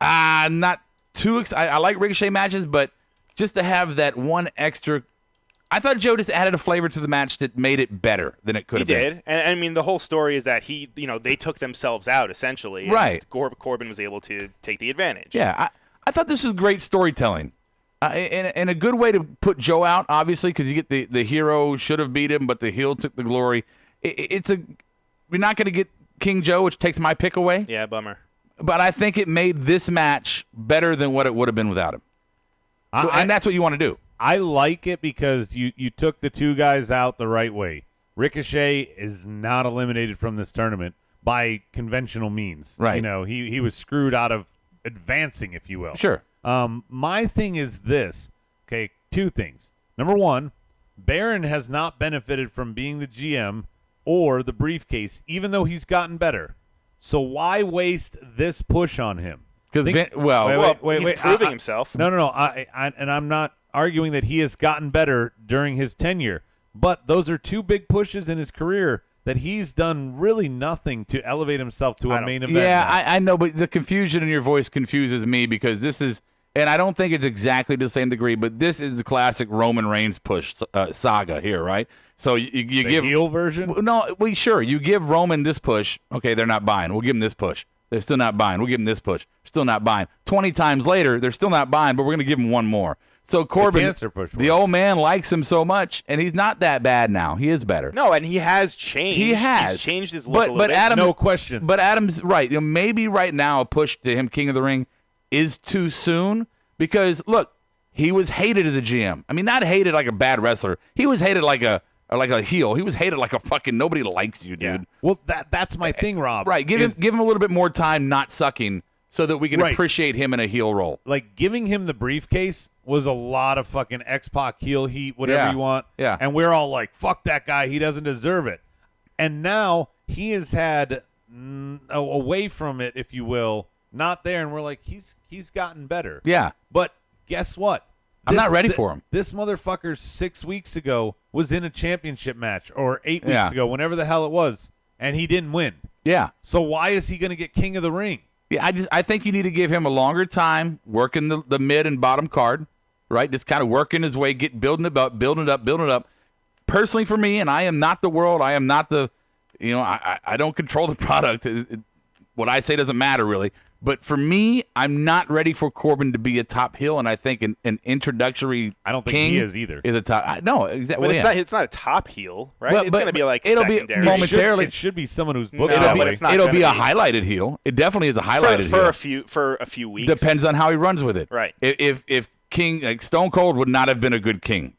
Not too. I like Ricochet matches, but just to have that one extra. I thought Joe just added a flavor to the match that made it better than it could He have been. did. And I mean, the whole story is that they took themselves out, essentially. and Right. Corbin was able to take the advantage. Yeah, I thought this was great storytelling. And a good way to put Joe out, obviously, because you get the hero should have beat him, but the heel took the glory. We're not going to get King Joe, which takes my pick away. Yeah, bummer. But I think it made this match better than what it would have been without him. And that's what you want to do. I like it because you took the two guys out the right way. Ricochet is not eliminated from this tournament by conventional means. Right. You know, he was screwed out of advancing, if you will. Sure. My thing is this. Okay, two things. Number one, Baron has not benefited from being the GM or the briefcase, even though he's gotten better. So why waste this push on him? Because He's proving himself. No. And I'm not arguing that he has gotten better during his tenure, but those are two big pushes in his career that he's done really nothing to elevate himself to a main event. Yeah, match. I know, but the confusion in your voice confuses me because this is, and I don't think it's exactly to the same degree, but this is the classic Roman Reigns push saga here, right? So you the give heel version. No, well, sure. You give Roman this push. Okay, they're not buying. We'll give them this push. They're still not buying. We'll give them this push. Still not buying. 20 times later, they're still not buying, but we're going to give them one more. So Corbin, cancer push the old man likes him so much, and he's not that bad now. He is better. No, and he has changed. He has. He's changed his look a little but bit. Adam, No question. But Adam's right. You know, maybe right now a push to him King of the Ring is too soon because, look, he was hated as a GM. I mean, not hated like a bad wrestler. He was hated like a like a heel. He was hated like a fucking nobody likes you, dude. Well, that's my thing, Rob. Right. Give him a little bit more time not sucking so that we can Right. appreciate him in a heel role. Like, giving him the briefcase was a lot of fucking X-Pac heel heat, whatever Yeah. you want. Yeah. And we're all like, fuck that guy. He doesn't deserve it. And now he has had away from it, if you will, not there. And we're like, he's gotten better. Yeah. But guess what? I'm not ready for him. This motherfucker 6 weeks ago was in a championship match, or 8 weeks Yeah. ago, whenever the hell it was, and he didn't win. Yeah. So why is he going to get King of the Ring? Yeah, I think you need to give him a longer time working the mid and bottom card, right? Just kind of working his way, building it up. Personally, for me, and I am not the world. I am not the, I don't control the product. What I say doesn't matter really. But for me, I'm not ready for Corbin to be a top heel, and I think an introductory. I don't think King he is either. Is a top. No, exactly. But it's not a top heel, right? But- It's going to be like it'll be secondary. momentarily. It should be someone who's booked No, that but way. it's not It'll gonna be a be. highlighted heel. It definitely is a highlighted heel. for a few weeks. Depends on how he runs with it. Right. If King, like Stone Cold would not have been a good King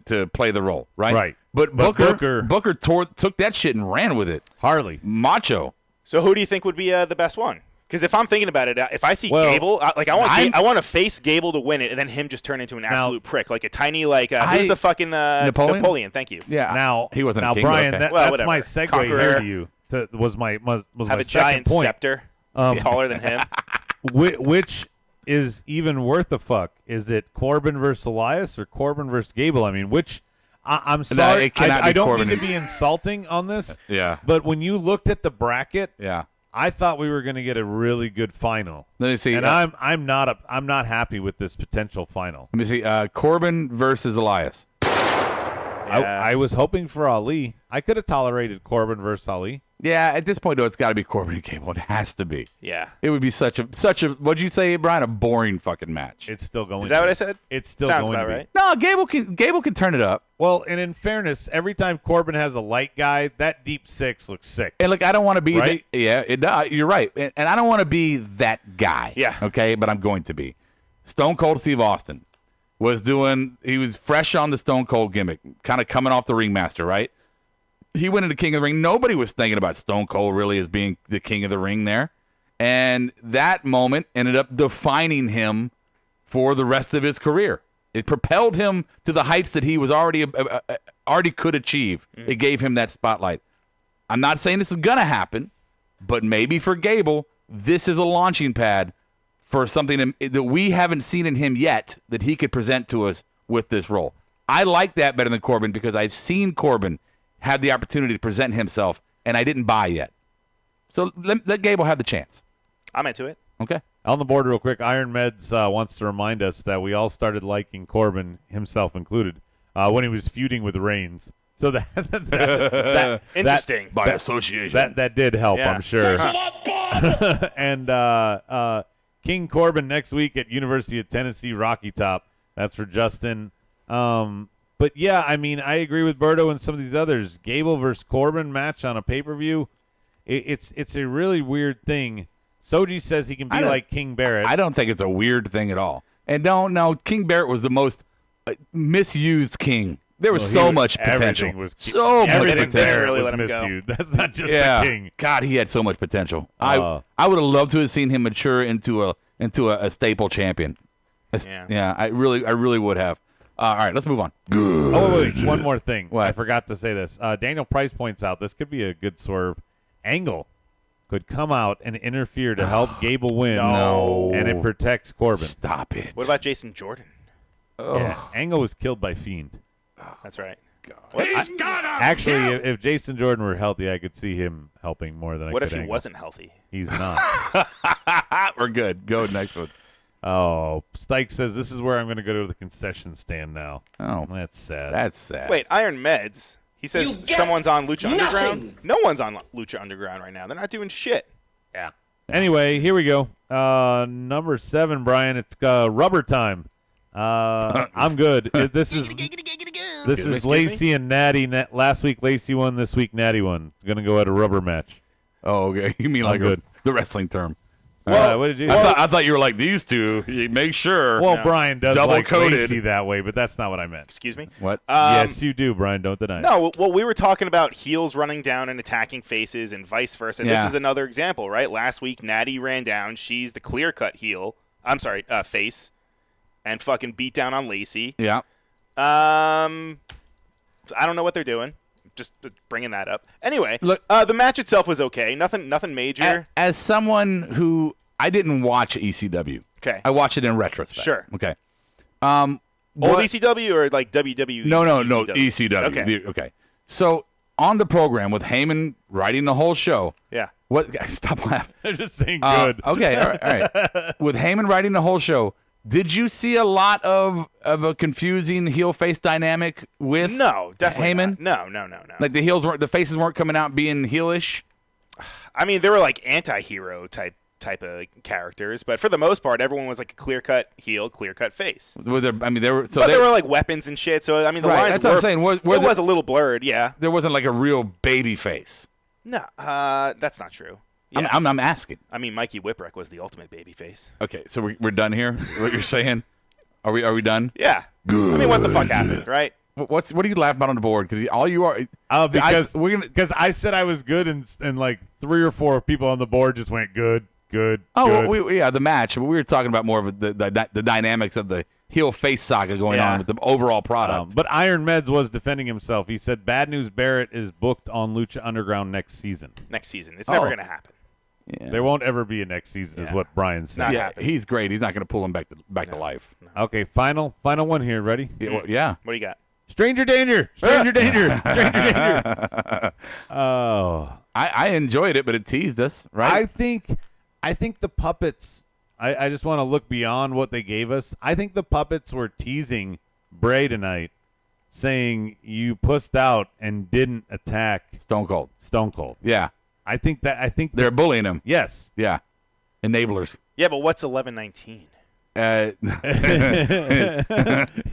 to play the role, right? Right. But Booker took that shit and ran with it. Harley. Macho. So who do you think would be the best one? Because if I'm thinking about it, if I see Well, Gable, I want to face Gable to win it, and then him just turn into an absolute prick, like a tiny who's the fucking Napoleon? Thank you. Yeah. Now he wasn't now a king. Brian, but okay. Well, that's my whatever. segue Conqueror. here to you. Was my Have a second giant point. scepter, taller than him. Which is even worth a fuck? Is it Corbin versus Elias or Corbin versus Gable? I mean, which I'm sorry, it cannot I be don't Corbin. mean to be insulting on this. Yeah. But when you looked at the bracket, Yeah. I thought we were going to get a really good final. Let me see. And I'm not happy with this potential final. Let me see. Corbin versus Elias. I was hoping for Ali. I could have tolerated Corbin versus Ali. Yeah. At this point, though, it's got to be Corbin and Gable. It has to be. Yeah. It would be such a. What'd you say, Brian? A boring fucking match. It's still going. Is that to what be. I said? It's still Sounds going about to be. right. No, Gable can turn it up. Well, and in fairness, every time Corbin has a light guy, that deep six looks sick. And look, I don't want to be Right? you're right. And I don't want to be that guy. Yeah. Okay, but I'm going to be. Stone Cold Steve Austin he was fresh on the Stone Cold gimmick, kind of coming off the Ringmaster, right? He went into King of the Ring. Nobody was thinking about Stone Cold really as being the King of the Ring there. And that moment ended up defining him for the rest of his career. It propelled him to the heights that he was already could achieve. It gave him that spotlight. I'm not saying this is going to happen, but maybe for Gable, this is a launching pad for something that we haven't seen in him yet that he could present to us with this role. I like that better than Corbin because I've seen Corbin have the opportunity to present himself, and I didn't buy yet. So let Gable have the chance. I'm into it. Okay. On the board real quick, Iron Meds wants to remind us that we all started liking Corbin, himself included, when he was feuding with Reigns. So that Interesting. By association. that did help, Yeah. I'm sure. And King Corbin next week at University of Tennessee Rocky Top. That's for Justin. But yeah, I mean, I agree with Berto and some of these others. Gable versus Corbin match on a pay-per-view. It's a really weird thing. Soji says he can be like King Barrett. I don't think it's a weird thing at all. And no, King Barrett was the most misused king. There was so much potential. Everything was so much everything potential. there really was let him go. misused. That's not just Yeah, the king. God, he had so much potential. I would have loved to have seen him mature into a staple champion. Yeah. I really would have. All right, let's move on. Oh, wait, one more thing. What? I forgot to say this. Daniel Price points out this could be a good swerve. Angle could come out and interfere to help Gable win. No. And it protects Corbin. Stop it. What about Jason Jordan? Yeah, Angle was killed by Fiend. That's right. Actually, if Jason Jordan were healthy, I could see him helping more than I What could if he Angle. wasn't healthy? He's not. We're good. Go next one. Oh, Stike says this is where I'm going to go to the concession stand now. Oh, That's sad. that's sad. Wait, Iron Meds. He says someone's on Lucha Underground. No one's on Lucha Underground right now. They're not doing shit. Yeah. Anyway, here we go. Number 7, Brian. It's rubber time. I'm good. This is Lacey and Natty. Last week Lacey won. This week Natty won. Gonna go at a rubber match. Oh, okay. You mean like good. the wrestling term? What did you? I thought you were like these two. You make sure. Well, No. Brian does Double like coated. Lacey that way, but that's not what I meant. Excuse me. What? Yes, you do, Brian. Don't deny it. No, well, we were talking about heels running down and attacking faces and vice versa. And Yeah. This is another example, right? Last week, Natty ran down. She's the clear-cut heel. I'm sorry, face. And fucking beat down on Lacey. Yeah. I don't know what they're doing. Just bringing that up. Anyway, Look- the match itself was okay. Nothing major. As someone who I didn't watch ECW. Okay. I watched it in retrospect. Sure. Okay. Old what- ECW or like WWE? No, ECW? ECW. Okay. Okay. So on the program with Heyman writing the whole show. Yeah. What? Stop laughing. They're just saying good. Okay. All right. With Heyman writing the whole show, did you see a lot of a confusing heel face dynamic with No, definitely Heyman? not. No. Like the faces weren't coming out being heelish. I mean, they were like anti-hero type of characters, but for the most part, everyone was like a clear-cut heel, clear-cut face. There were But there were like weapons and shit, so I mean, the Right, lines that's what I'm were, saying. it was a little blurred, yeah. there wasn't like a real baby face. No, that's not true. Yeah. I'm asking. I mean, Mikey Whipwreck was the ultimate baby face. Okay, so we're done here. What you're saying? Are we done? Yeah. I mean, what the fuck happened, right? What are you laughing about on the board? Because all you are. Because I said I was good, and like 3 or 4 people on the board just went good. Oh, good. yeah, the match. But we were talking about more of the dynamics of the heel face saga going Yeah. on with the overall product. But Iron Meds was defending himself. He said Bad News Barrett is booked on Lucha Underground next season. Next season. It's never Oh. going to happen. Yeah. There won't ever be a next season, is Yeah. what Brian said. Not Yeah, happening. he's great. He's not going to pull him back to life. Okay, final one here. Ready? Yeah. What do you got? Stranger danger! Stranger danger! Stranger danger! Oh, I enjoyed it, but it teased us, right? I think the puppets. I just want to look beyond what they gave us. I think the puppets were teasing Bray tonight, saying you pussed out and didn't attack Stone Cold. Stone Cold. Yeah. I think They're bullying him. yes. Yeah. Enablers. Yeah, but what's 1119?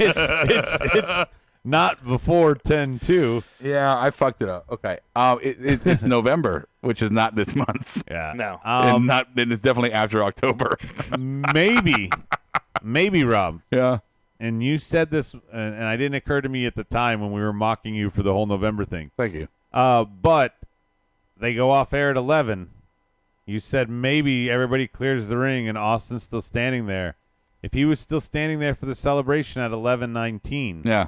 It's not before 10-2. Yeah, I fucked it up. Okay. It's November, which is not this month. Yeah. No. And it's definitely after October. Maybe, Rob. Yeah. And you said this, and I didn't occur to me at the time when we were mocking you for the whole November thing. Thank you. But they go off air at 11. You said maybe everybody clears the ring and Austin's still standing there. If he was still standing there for the celebration at 11:19 Yeah.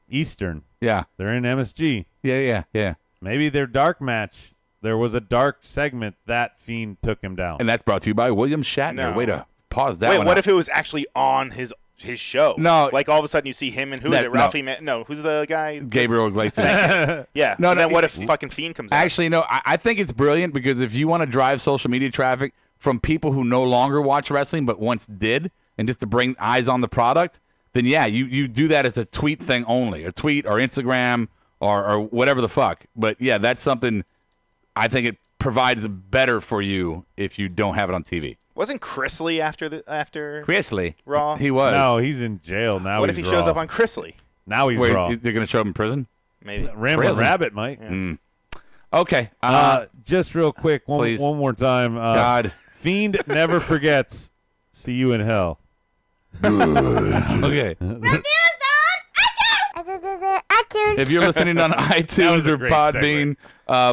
Eastern, Yeah. they're in MSG. Yeah. Maybe their dark match, there was a dark segment that Fiend took him down. And that's brought to you by William Shatner. No. Way to pause that Wait, one what out. if it was actually on his show? No. Like all of a sudden you see him and who is That- it? Ralphie? No, who's the guy? Gabriel Iglesias. Yeah. No, and no, then what if fucking Fiend comes out? Actually, no, I think it's brilliant because if you want to drive social media traffic from people who no longer watch wrestling but once did, and just to bring eyes on the product, then yeah, you do that as a tweet thing only, a tweet or Instagram or whatever the fuck. But yeah, that's something I think it provides better for you if you don't have it on TV. Wasn't Chrisley after Chrisley, Raw? he was. No, he's in jail now. What if he he's shows Raw. up on Chrisley? Now he's Wait, Raw. they're going to show him in prison? Maybe. Rambling prison. Rabbit, Mike. Okay. Just real quick, please. one more time. God. Fiend never forgets. See you in hell. Okay. If you're listening on iTunes was a or great Podbean,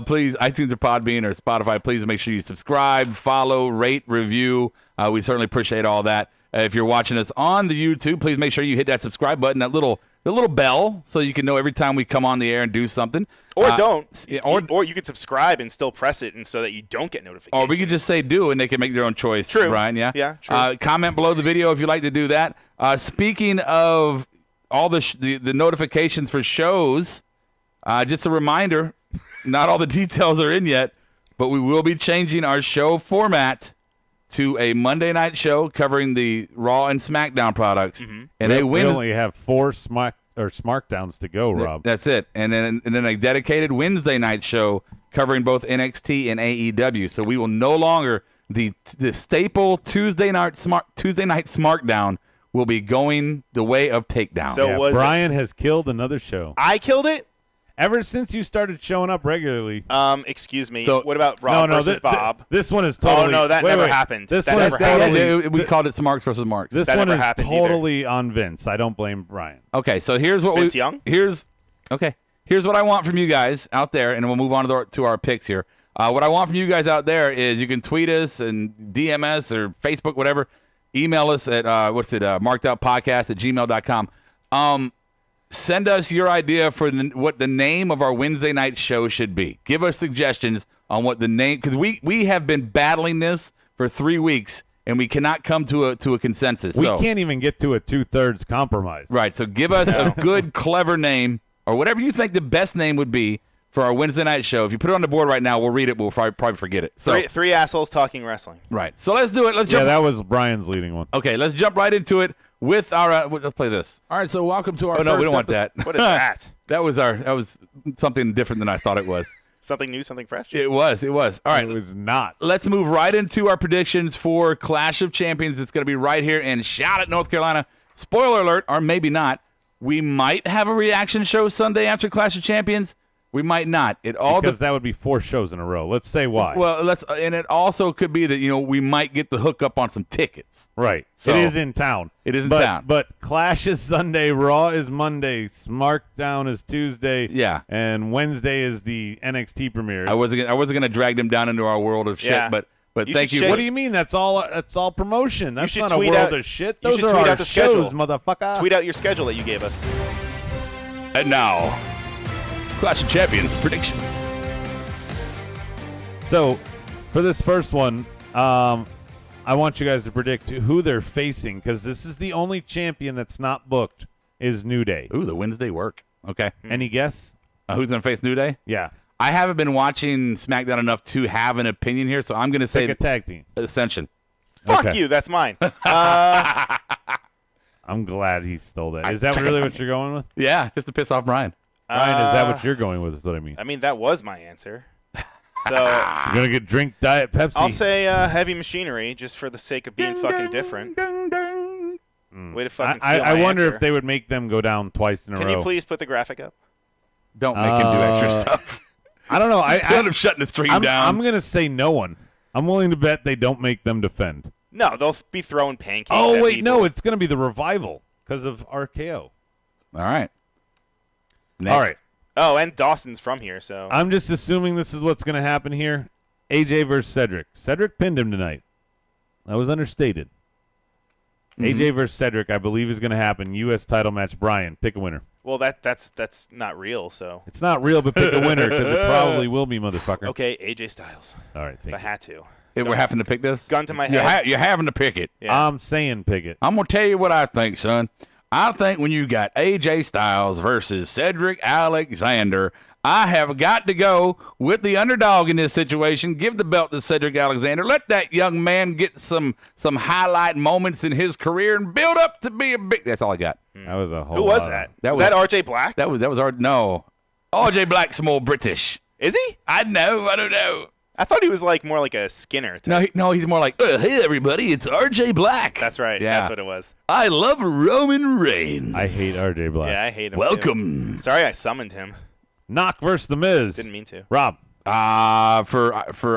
please, iTunes or Podbean or Spotify, please make sure you subscribe, follow, rate, review. We certainly appreciate all that. If you're watching us on the YouTube, please make sure you hit that subscribe button, the little bell, so you can know every time we come on the air and do something. Or don't. yeah, Or you could subscribe and still press it and so that you don't get notifications. Or we could just say do, and they can make their own choice. True. Brian, yeah? Yeah, true. Comment below the video if you'd like to do that. Speaking of all the notifications for shows, just a reminder, not all the details are in yet, but we will be changing our show format to a Monday night show covering the Raw and SmackDown products. Mm-hmm. And We only have 4 Smarkdowns to go, Rob. That's it. And then a dedicated Wednesday night show covering both NXT and AEW. So we will no longer the staple Tuesday night SmackDown will be going the way of Takedown. So Yeah, was Brian has killed another show. I killed it? Ever since you started showing up regularly. Excuse me. So- what about Rob versus Bob? This one is totally. Oh, no, that never happened. This That one never is happened. totally. we called it Smarks versus Marks. This That one never is happened totally on Vince. I don't blame Brian. Okay, so here's what Vince Young? Here's what I want from you guys out there, and we'll move on to our picks here. What I want from you guys out there is you can tweet us and DM us or Facebook, whatever. Email us at markedoutpodcast@gmail.com. Send us your idea for what the name of our Wednesday night show should be. Give us suggestions on what the name, because we have been battling this for 3 weeks and we cannot come to a consensus. We can't even get to a 2/3 compromise. Right, so give us a good, clever name or whatever you think the best name would be for our Wednesday night show. If you put it on the board right now, we'll read it. We'll probably forget it. So Three assholes talking wrestling. right, so let's do it. Let's Yeah, jump. that was Brian's leading one. Okay, let's jump right into it with our. Let's play this. All right, so welcome to our. Oh, no, we first don't want that. What is that? That was something different than I thought it was. Something new, something fresh? It was. All right, It was not. let's move right into our predictions for Clash of Champions. It's going to be right here in Charlotte, North Carolina. Spoiler alert, or maybe not. We might have a reaction show Sunday after Clash of Champions. We might not. It all Because that would be 4 shows in a row. Let's say why. well, and it also could be that we might get the hookup on some tickets. Right. So- it is in town. It is in But- town. But Clash is Sunday, Raw is Monday, Smarkdown is Tuesday. Yeah. And Wednesday is the NXT premiere. I wasn't going to drag them down into our world of shit, Yeah. but You thank should you. shake- What do you mean? That's all promotion. That's should not a tweet world out- of shit. you Those should are tweet our out the shows, schedule. motherfucker. Tweet out your schedule that you gave us. And now, Clash of Champions predictions. So, for this first one, I want you guys to predict who they're facing because this is the only champion that's not booked is New Day. Ooh, the Wednesday work. Okay. Any guess? Who's going to face New Day? Yeah. I haven't been watching SmackDown enough to have an opinion here, so I'm going to say Pick a tag team. Ascension. Fuck Okay. you. That's mine. I'm glad he stole that. Is that really what you're going with? Yeah, just to piss off Brian. Brian, is that what you're going with is what I mean? I mean, that was my answer. So You're going to drink Diet Pepsi. I'll say Heavy Machinery just for the sake of being fucking different. Way to fucking steal I my wonder answer. if they would make them go down twice in a Can row. you please put the graphic up? Don't make him do extra stuff. I don't know. End up shutting the stream I'm down. going to say no one. I'm willing to bet they don't make them defend. No, they'll be throwing pancakes. Oh, at wait, people. no. It's going to be the Revival because of RKO. All right. Next. All right. Oh, and Dawson's from here, so I'm just assuming this is what's going to happen here. AJ versus Cedric. Cedric pinned him tonight. That was understated. AJ versus Cedric, I believe, is going to happen. U.S. title match. Brian, pick a winner. well, that's not real. So It's not real, but pick a winner because it probably will be, motherfucker. okay, AJ Styles. All right, If I thank you. had to, If we're having to pick this? gun to my head. You're having to pick it. Yeah. I'm saying pick it. I'm going to tell you what I think, son. I think when you got AJ Styles versus Cedric Alexander, I have got to go with the underdog in this situation. Give the belt to Cedric Alexander. Let that young man get some highlight moments in his career and build up to be a big. That's all I got. That was a whole Who was lot that? That was was- that RJ Black? That was our no. RJ Black's more British. Is he? I know. I don't know. I thought he was like more like a Skinner. Type. No, he's more like, hey everybody, it's RJ Black. That's right. Yeah. That's what it was. I love Roman Reigns. I hate RJ Black. Yeah, I hate him. too. Welcome. Sorry, I summoned him. Knock versus The Miz. Didn't mean to. Rob, For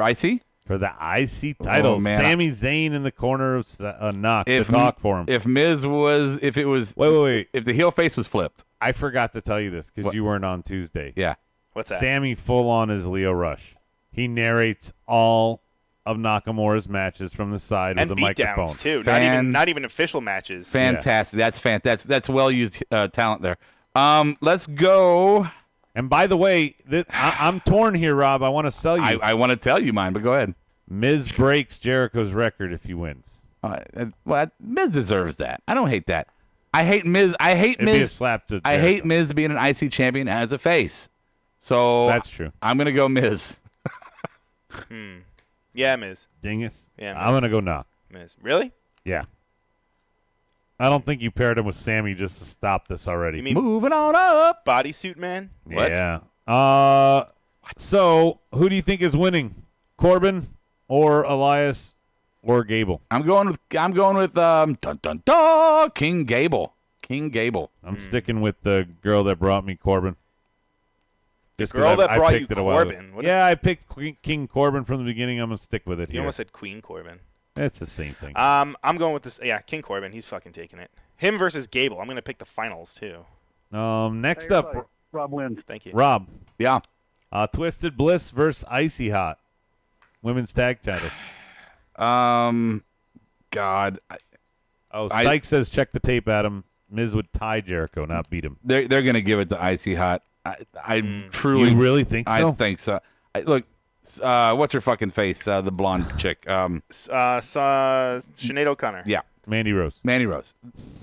IC. for the IC title. Oh, man. Sami Zayn in the corner of Knock If to talk for him. If Miz was, if it was, Wait. if the heel face was flipped, I forgot to tell you this because What? you weren't on Tuesday. yeah. What's that? Sammy full on is Leo Rush. He narrates all of Nakamura's matches from the side and with a microphone. beatdowns too. Fan- Not even official matches. Fantastic. That's fantastic. That's well used talent there. Let's go. And by the way, I'm torn here, Rob. I want to sell you. I want to tell you mine, but go ahead. Miz breaks Jericho's record if he wins. Well, Miz deserves that. I don't hate that. I hate Miz. I hate It'd be a Miz. slap to I Jericho. hate Miz being an IC champion as a face. So That's true. I'm gonna go Miz. Yeah, Miz. Dingus. Yeah, I'm Miz. going to go Knock. Miz. Really? Yeah. I don't think you paired him with Sammy just to stop this already. You mean Moving on up. bodysuit man? What? Yeah. So, who do you think is winning? Corbin or Elias or Gable? I'm going with dun dun dun King Gable. King Gable. I'm sticking with the girl that brought me Corbin. Just 'cause girl that I brought you picked it a while ago. Corbin. What Yeah, I picked King Corbin from the beginning. I'm gonna stick with it You here. almost said Queen Corbin. It's the same thing. I'm going with this. Yeah, King Corbin. He's fucking taking it. Him versus Gable. I'm going to pick the finals, too. Next up, Rob wins. Thank you. Rob. Yeah. Twisted Bliss versus Icy Hot. Women's tag title. God. Stike says check the tape, Adam. Miz would tie Jericho, not beat him. They're going to give it to Icy Hot. I truly. You really think so? I think so. Look, what's her fucking face? The blonde chick. Sinead O'Connor. Yeah. Mandy Rose. Mandy Rose.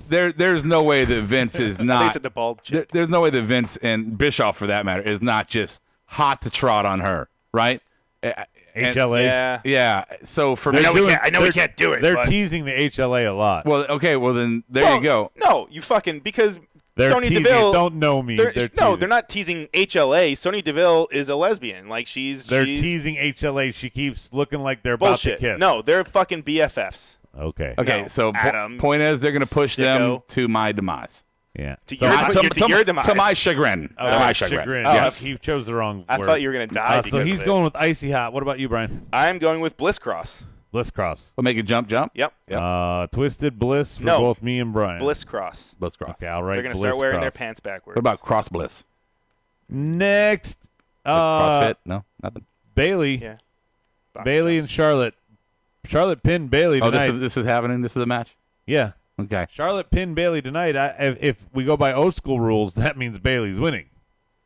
There's no way that Vince is They not. said the bald chick. There's no way that Vince and Bischoff, for that matter, is not just hot to trot on her, right? HLA. Yeah. Yeah. So for me, I know we can't do it. They're but- teasing the HLA a lot. well, okay. Well, then there you go. No, you fucking because They're Sonya teasing Deville it. Don't know me. They're teasing. they're not teasing HLA. Sonya Deville is a lesbian. Like she's teasing HLA. She keeps looking like they're bullshit. about to kiss. No, they're fucking BFFs. Okay. Okay. No, So Adam, point is, they're going to push them sicko. to my demise. Yeah. To So- your- I- to your demise. To my chagrin. Oh, to my chagrin. chagrin. Oh, Yes. He chose the wrong I word. thought you were gonna die. So because he's of it. going with Icy Hot. What about you, Brian? I'm going with Bliss Cross. Bliss Cross. We'll make it jump. Yep. Yep. Twisted Bliss for No. both me and Brian. Bliss Cross. Let's cross. Okay, I'll write They're gonna Bliss start wearing their Cross. pants backwards. What about cross bliss? Next, CrossFit? No, nothing. Bailey. Yeah. Box Bailey and jumps. Charlotte. Charlotte pinned Bailey Oh, tonight. this is happening. This is a match. Yeah. Okay. Charlotte pinned Bailey tonight. If we go by old school rules, that means Bailey's winning.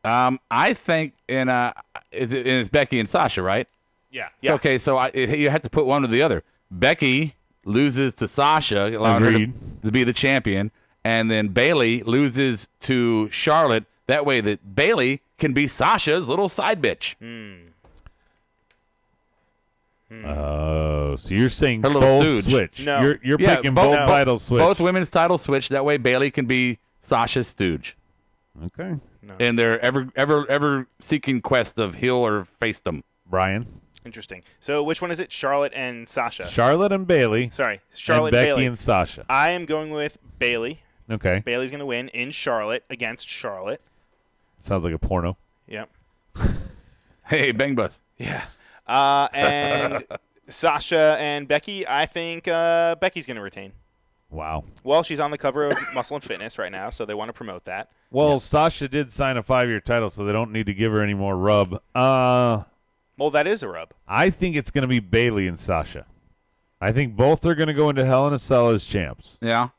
I think it's Becky and Sasha, right? Yeah. So, okay, so you have to put one or the other. Becky loses to Sasha, allowing her Agreed. to be the champion, and then Bailey loses to Charlotte. That way, that Bailey can be Sasha's little side bitch. Oh, so you're saying Her little both stooge. switch? No. You're Yeah, picking both- both titles switch. Both women's title switch. That way, Bailey can be Sasha's stooge Okay. in their ever seeking quest of heel or facedom. Brian, Interesting. So which one is it? Charlotte and Sasha. Charlotte and Bailey, Sorry, Charlotte and Becky Bailey. and Sasha. I am going with Bailey. Okay. Bailey's going to win in Charlotte against Charlotte. Sounds like a porno. Yep. Hey, bang bus. Yeah. And Sasha and Becky, I think Becky's going to retain. Wow. Well, she's on the cover of Muscle and Fitness right now, so they want to promote that. Well, Sasha did sign a 5-year title, so they don't need to give her any more rub. Well, that is a rub. I think it's going to be Bailey and Sasha. I think both are going to go into Hell in a Cell as champs. Yeah.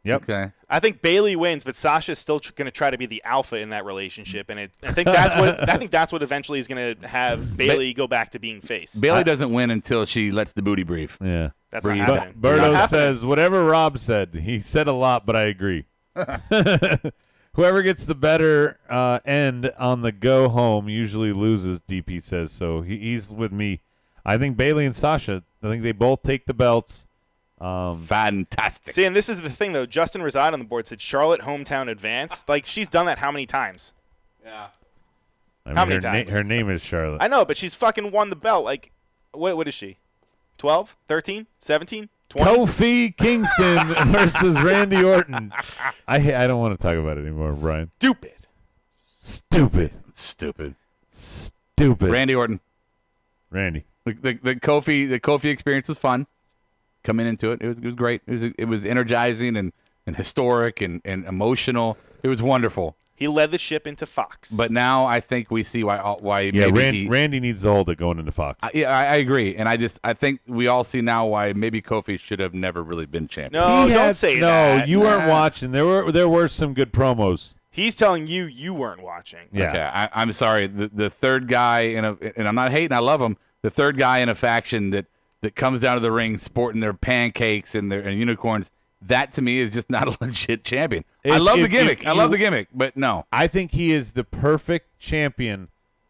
Yep. Okay. I think Bailey wins, but Sasha's still going to try to be the alpha in that relationship, and I think that's what eventually is going to have Bailey go back to being face. Bailey doesn't win until she lets the booty breathe. Yeah. That's not Breathe. happening. Berto It's not happening. says, whatever Rob said, he said a lot, but I agree. Whoever gets the better end on the go home usually loses, DP says. So he's with me. I think Bailey and Sasha, I think they both take the belts. Fantastic. See, and this is the thing, though. Justin Reside on the board said Charlotte hometown advance. Like, she's done that how many times? Yeah. How many times? Her name is Charlotte. I know, but she's fucking won the belt. Like, what is she? 12? 13? 17? 20? Kofi Kingston versus Randy Orton. I don't want to talk about it anymore, Brian. Stupid. Stupid. Stupid. Randy Orton. Randy. The Kofi experience was fun. Coming into it, it was great. It was energizing and historic and emotional. It was wonderful. He led the ship into Fox. But now I think we see why Yeah, maybe Randy needs to hold it going into Fox. I agree, and I think we all see now why maybe Kofi should have never really been champion. no, don't say that. No, you weren't watching. There were some good promos. He's telling you weren't watching. Yeah. Okay, I'm sorry. The third guy and I'm not hating. I love him. The third guy in a faction that comes down to the ring sporting their pancakes and their unicorns. That to me is just not a legit champion. I love the gimmick. I love the gimmick, but no. I think he is the perfect champion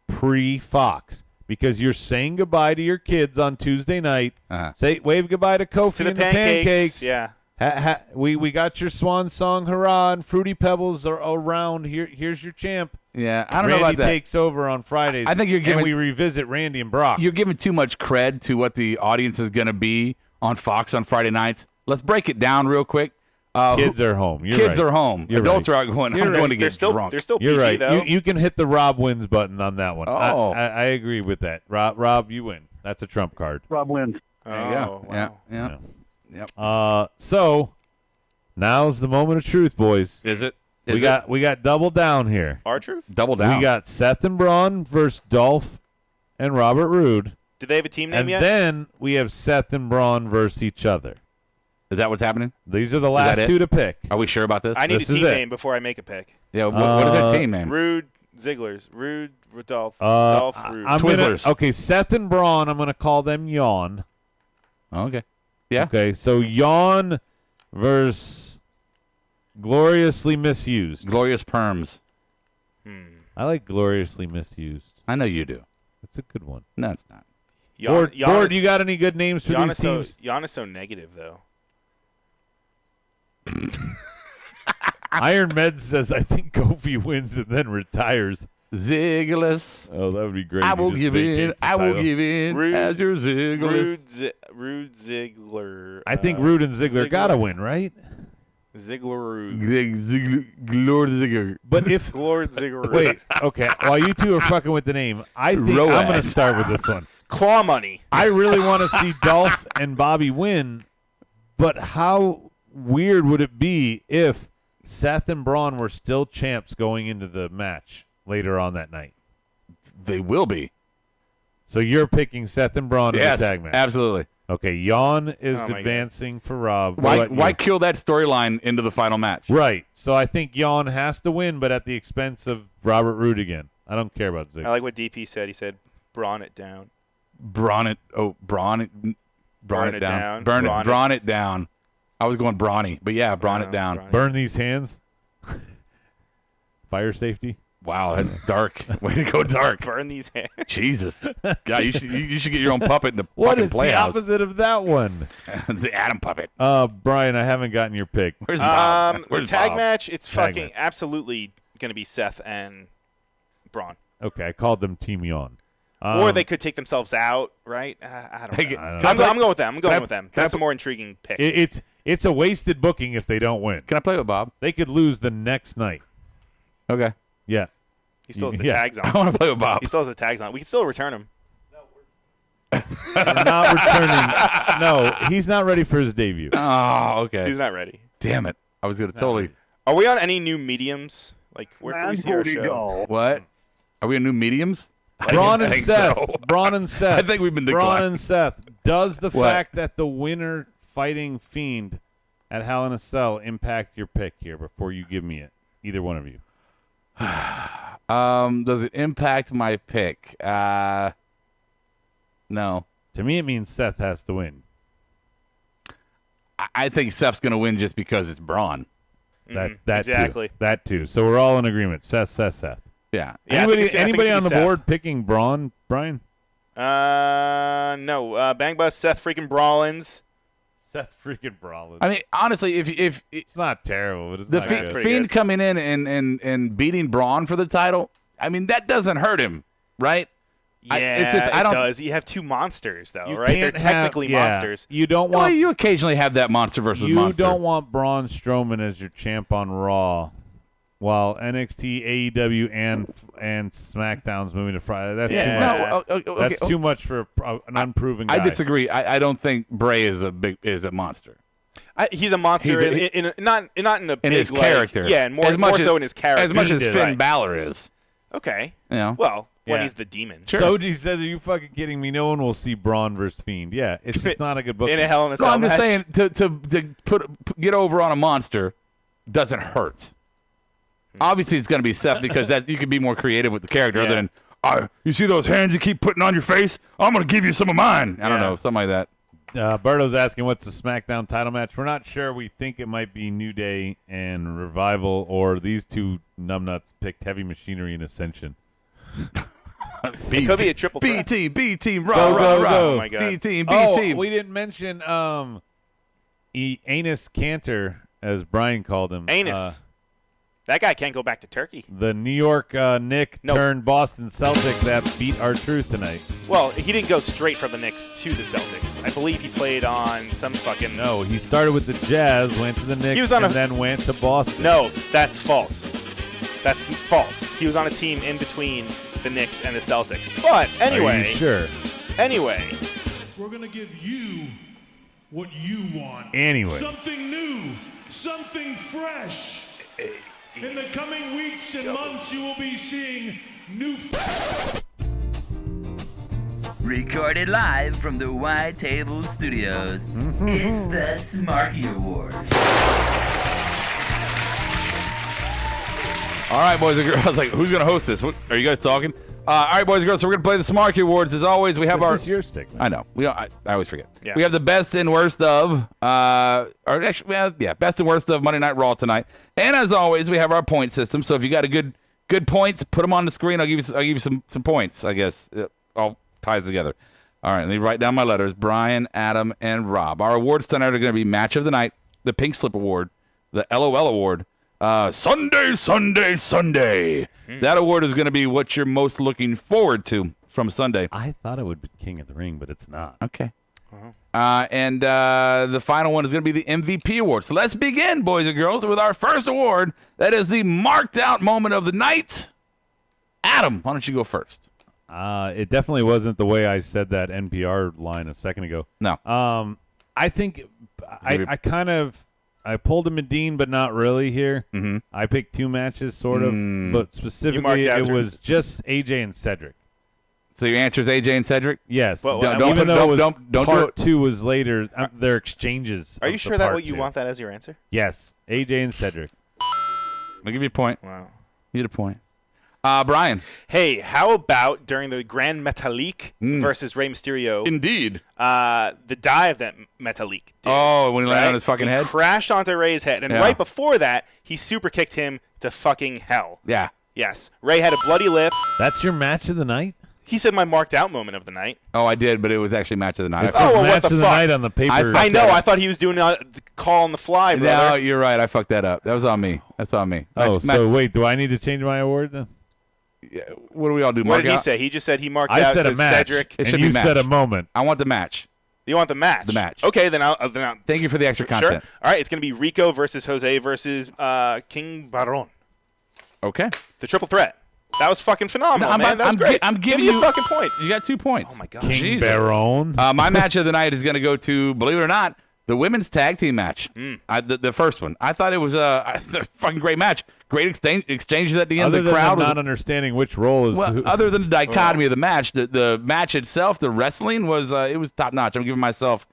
pre-Fox because you're saying goodbye to your kids on Tuesday night. Uh-huh. Wave goodbye to Kofi To the and pancakes. the pancakes. Yeah. We got your swan song, hurrah, and Fruity Pebbles are around. Here's your champ. Yeah, I don't Randy know about that. takes over on Fridays. I think you're giving- and we revisit Randy and Brock. You're giving too much cred to what the audience is going to be on Fox on Friday nights. Let's break it down real quick. Kids are home. You're Kids right. are home. You're Adults right. are going. You're I'm right. going to They're get still drunk. they're still You're PG right. though. You can hit the Rob wins button on that one. Oh. I agree with that. Rob, you win. That's a trump card. Rob wins. There you go. Wow. Yeah. So now's the moment of truth, boys. Is it? We got double down here. Our truth? double down. We got Seth and Braun versus Dolph and Robert Roode. Did they have a team name And yet? then we have Seth and Braun versus each other. Is that what's happening? These are the last it? two to pick. Are we sure about this? I need This a is team it. name before I make a pick. Yeah. What is that team name? Rude Ziggler's. Rude Rodolph. Dolph Rude. I'm Twizzlers. okay, Seth and Braun, I'm going to call them Yawn. Okay. Yeah. Okay, so Yawn versus Gloriously Misused. Glorious Perms. I like Gloriously Misused. I know you do. That's a good one. No, it's not. Gord, you got any good names for these teams? Jan is so negative, though. Iron Med says, I think Kofi wins and then retires. Ziggler's. Oh, that would be great. I if he will just give in. vacates the I will title. give in Rude- as your Ziggler's. Rude Ziggler. I think Rude and Ziggler got to win, right? Ziggler Rude. Glor Ziggler. But if Glord Ziggler. wait, okay, while you two are fucking with the name, I think Road. I'm going to start with this one. Claw money. I really want to see Dolph and Bobby win, but how weird would it be if Seth and Braun were still champs going into the match later on that night? They will be. So you're picking Seth and Braun in Yes, the tag match. absolutely. Okay, Yawn is Oh my advancing for Rob. What about Why you? kill that storyline into the final match? Right. So I think Yawn has to win, but at the expense of Robert Roode again. I don't care about Ziggler. I like what DP said. He said, brawn it down. Brawn it. Oh, brawn it. Burn it it down. down. Burn Brawn it. it. Brawn it down. I was going brawny, but yeah, brawn it down. brawn it. Burn these hands. Fire safety. Wow, that's dark. Way to go, dark. Burn these hands. Jesus, God, you should get your own puppet in the What fucking is the playhouse. opposite of that one? The Adam puppet. Brian, I haven't gotten your pick. Where's Bob? The Where's tag Bob? match, it's Tag fucking match. absolutely going to be Seth and Braun. Okay, I called them Team Yawn. Or they could take themselves out, right? I don't Hey, know. I don't can know. I I'm going with them. I'm going I- with them. can I That's a put- more intriguing pick. It's a wasted booking if they don't win. Can I play with Bob? They could lose the next night. Okay. Yeah. He still has the yeah. tags I on. want to play with Bob. He still has the tags on. We can still return him. We're not returning. No, he's not ready for his debut. Oh, okay. He's not ready. Damn it. I was going to totally. Are we on any new mediums? Like, where can we see our Booty show? doll. What? Are we in new mediums? Braun and think Seth. so. Braun and Seth. I think we've been Braun declined. and Seth. Does the What? fact that the winner fighting Fiend at Hell in a Cell impact your pick here before you give me it? Either one of you. Does it impact my pick? No. To me, it means Seth has to win. I think Seth's going to win just because it's Braun. That exactly. Too. That too. So we're all in agreement. Seth. Yeah. Yeah, I think it's Anybody gonna on be the Seth. board picking Braun, Brian? No. Bang Bus, Seth freaking Brawlins. Seth freaking Rollins. I mean, honestly, if It's not terrible, but it's the not Fiend, good. pretty Fiend good. coming in and beating Braun for the title, I mean, that doesn't hurt him, right? Yeah, I don't- it does. You have two monsters, though, You right? They're can't have- technically yeah. monsters. You don't Well, want you occasionally have that monster versus you monster. don't want Braun Strowman as your champ on Raw, while NXT, AEW, and SmackDown's moving to Friday. That's too much. No, okay, That's too much for an unproven guy. I disagree. I don't think Bray is a monster. He's a monster He's not in a big his like- character. Yeah, and more so in his character. As much as Fiend Finn is. Balor is. Okay. You know? Well, when Yeah. he's the demon. Soji says, "Are you fucking kidding me? No one will see Braun versus Fiend." Yeah, it's just not a good book. In a Hell in a No, Cell I'm just match. saying to get over on a monster doesn't hurt. Obviously, it's going to be Seth because that you can be more creative with the character other Yeah. than, you see those hands you keep putting on your face? I'm going to give you some of mine. I don't Yeah. know, something like that. Berto's asking, "What's the SmackDown title match?" We're not sure. We think it might be New Day and Revival, or these two numbnuts picked Heavy Machinery and Ascension. It could be a triple threat. B team, rah, Go, rah, go, rah. go. Oh, my God. B team, Oh, team. we didn't mention Anus Cantor, as Brian called him. Anus. That guy can't go back to Turkey. The New York Knick turned Boston Celtic that beat our truth tonight. Well, he didn't go straight from the Knicks to the Celtics. I believe he played on some fucking... No, he started with the Jazz, went to the Knicks, and then went to Boston. No, that's false. That's false. He was on a team in between the Knicks and the Celtics. But anyway... Are you sure? Anyway. We're going to give you what you want. Anyway. Something new. Something fresh. In the coming weeks and months, you will be seeing new... Recorded live from the White Table Studios, it's the Smarky Awards. All right, boys and girls. Like, who's going to host this? What, are you guys talking? All right, boys and girls. So we're going to play the Smarky Awards. As always, we have this is your stick, man. I know. I always forget. Yeah. We have the best and worst of, best and worst of Monday Night Raw tonight. And as always, we have our point system. So if you got a good points, put them on the screen. I'll give you some points. I guess it all ties together. All right, let me write down my letters. Brian, Adam, and Rob. Our awards tonight are going to be Match of the Night, the Pink Slip Award, the LOL Award, Sunday. That award is going to be what you're most looking forward to from Sunday. I thought it would be King of the Ring, but it's not. Okay. And the final one is going to be the MVP award. So let's begin, boys and girls, with our first award. That is the marked out moment of the night. Adam, why don't you go first? It definitely wasn't the way I said that NPR line a second ago. No. I think I pulled a Medine, but not really here. Mm-hmm. I picked two matches, sort of, but specifically it was just AJ and Cedric. So your answer is AJ and Cedric? Yes. Well, Even though don't part do it. 2 was later, their exchanges. Are you sure that's what you want that as your answer? Yes. AJ and Cedric. I'll give you a point. Wow. You get a point. Brian. Hey, how about during the Grand Metalik versus Rey Mysterio? Indeed. The dive that Metalik did. Oh, when he landed on his fucking head? Crashed onto Ray's head. And right before that, he super kicked him to fucking hell. Yeah. Yes. Ray had a bloody lip. That's your match of the night? He said my marked out moment of the night. Oh, I did, but it was actually match of the night. It says match of the night on the paper. I know. I thought he was doing a call on the fly, brother. No, you're right. I fucked that up. That was on me. That's on me. Oh, so wait, do I need to change my award then? Yeah, what do we all do? What did he say? He just said he marked out I said to a match, Cedric. and you said a moment. I want the match. You want the match? The match. Okay, then I'll Thank you for the extra Sure. content. All right, it's going to be Rico versus Jose versus King Baron. Okay. The triple threat. That was fucking phenomenal, man. That was great. I'm giving you a fucking point. You got 2 points. Oh, my God. King Jesus. Baron. My match of the night is going to go to, believe it or not, the women's tag team match. The first one. I thought it was a fucking great match. Great exchanges at the end. Other The than crowd was not understanding which role is. well. Other than the dichotomy of the match, the match itself, the wrestling was it was top notch. I'm giving myself.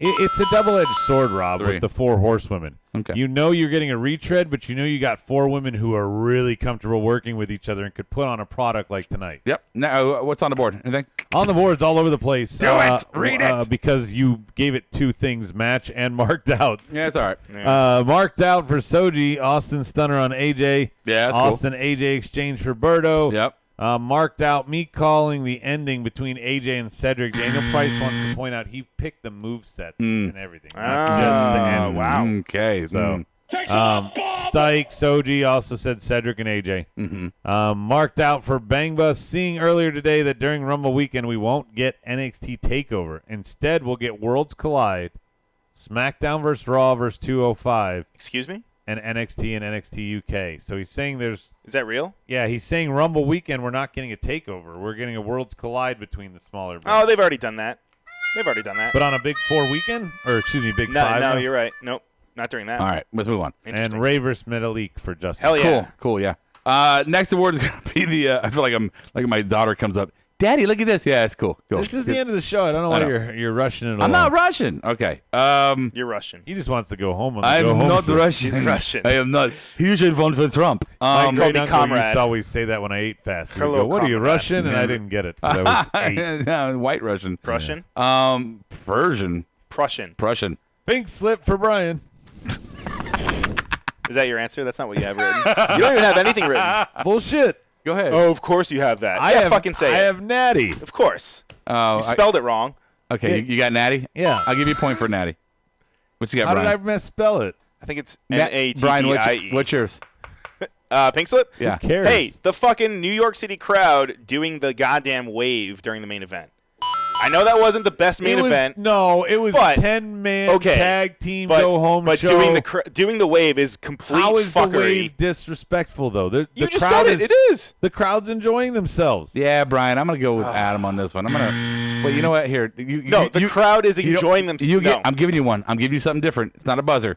It's a double-edged sword, Rob, 3. with the 4 horsewomen. Okay. You know you're getting a retread, but you know you got 4 women who are really comfortable working with each other and could put on a product like tonight. Yep. Now, what's on the board? Anything? On the boards all over the place. Do it. Read it. Because you gave it 2 things, match and marked out. Yeah, it's all right. Marked out for Soji, Austin Stunner on AJ. Yeah, that's Austin AJ exchange for Berto. Yep. Marked out me calling the ending between AJ and Cedric. Daniel Price wants to point out he picked the movesets and everything, not just the end. Wow. Okay. So, Stike, Soji also said Cedric and AJ. Mm-hmm. Marked out for Bang Bus, seeing earlier today that during Rumble weekend we won't get NXT TakeOver. Instead, we'll get Worlds Collide, SmackDown vs. Raw vs. 205, Excuse me? and NXT and NXT UK. So he's saying Is that real? he's saying Rumble weekend we're not getting a TakeOver. We're getting a Worlds Collide between the smaller brands. Oh, they've already done that. But on a Big 4 weekend? Or, excuse me, Big 5? No, you're right. Nope. Not during that. All right. Let's move on. And Interesting. Ray vs. Metalik for Justin. Hell yeah. Cool. Yeah. Next award is going to be the. I feel like my daughter comes up. Daddy, look at this. Yeah, it's cool. This is the end of the show. I don't know why you're rushing it along. I'm not rushing. Okay. You're Russian. He just wants to go home. I'm not Russian. He's Russian. I am not. He should vote for Trump. My great me uncle used comrade. to always say that when I ate fast. He would Hello, go, what are you, comrade. Russian? And I didn't get it. 'cause I was 8. No, white Russian. Prussian? Persian. Prussian. Pink slip for Brian. Is that your answer? That's not what you have written. You don't even have anything written. Bullshit. Go ahead. Oh, of course you have that. Fucking say I it. have Natty. Of course. Oh, You spelled it wrong. okay. You got Natty? Yeah. I'll give you a point for Natty. What you got, How Brian? did I misspell it? I think it's Brian, Nattie. what's yours? Pink Slip? Yeah. Who cares? Hey, the fucking New York City crowd doing the goddamn wave during the main event. I know that wasn't the best main event. No, it was but- 10-man tag team go home but show. doing the wave is complete How is fuckery. the wave disrespectful, though? You just said it. It is. The crowd's enjoying themselves. Yeah, Brian, I'm going to go with Adam on this one. I'm going to – well, you know what? Here. The crowd is enjoying themselves. I'm giving you one. I'm giving you something different. It's not a buzzer.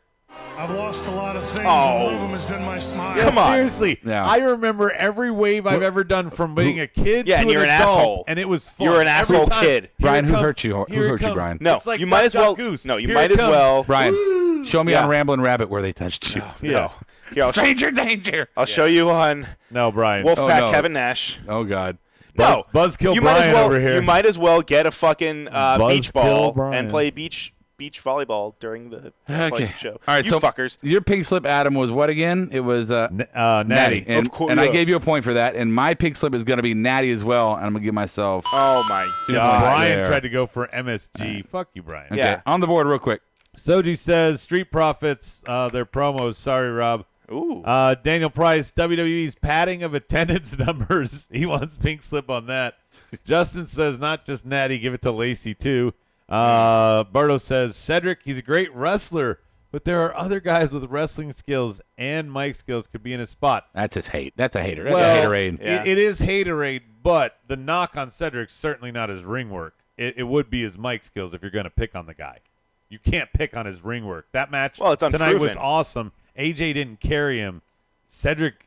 I've lost a lot of things, Oh. and one of them has been my smile. Yeah, Come on. seriously. Yeah. I remember every wave I've ever done from being a kid Yeah, to and you're an adult, asshole. and it was fun. You're an Every asshole time. kid. Here Brian, it who comes. hurt you? Who Here it hurt you, comes. Brian? No, It's like you might as well. Goose. No, you Here might it as comes. well. Brian, show me Yeah. on Ramblin' Rabbit where they touched you. Yeah. Here, I'll, Stranger danger. I'll show you on No, Brian. Wolfpack no. Kevin Nash. Oh, God. No, Buzzkill you might Brian as well. over here. You might as well get a fucking beach Buzzkill ball Brian. and play beach volleyball during the wrestling show. All right, you so fuckers. your pink slip, Adam, was what again? It was Natty. And, Of course, and I yeah. gave you a point for that. And my pink slip is going to be Natty as well. And I'm going to give myself. Oh my Yeah. god. Brian there. tried to go for MSG. Fuck you, Brian. Okay, Yeah. on the board real quick. Soji says Street Profits, their promos. Sorry, Rob. Ooh. Daniel Price, WWE's padding of attendance numbers. He wants pink slip on that. Justin says not just Natty, give it to Lacey too. Berto says Cedric, he's a great wrestler, but there are other guys with wrestling skills and mic skills could be in his spot. That's his hate. That's a hater. That's Well, a haterade. Yeah. It is haterade, but the knock on Cedric's certainly not his ring work. It would be his mic skills if you're going to pick on the guy. You can't pick on his ring work. That match Well, it's tonight was unproven. awesome. AJ didn't carry him. Cedric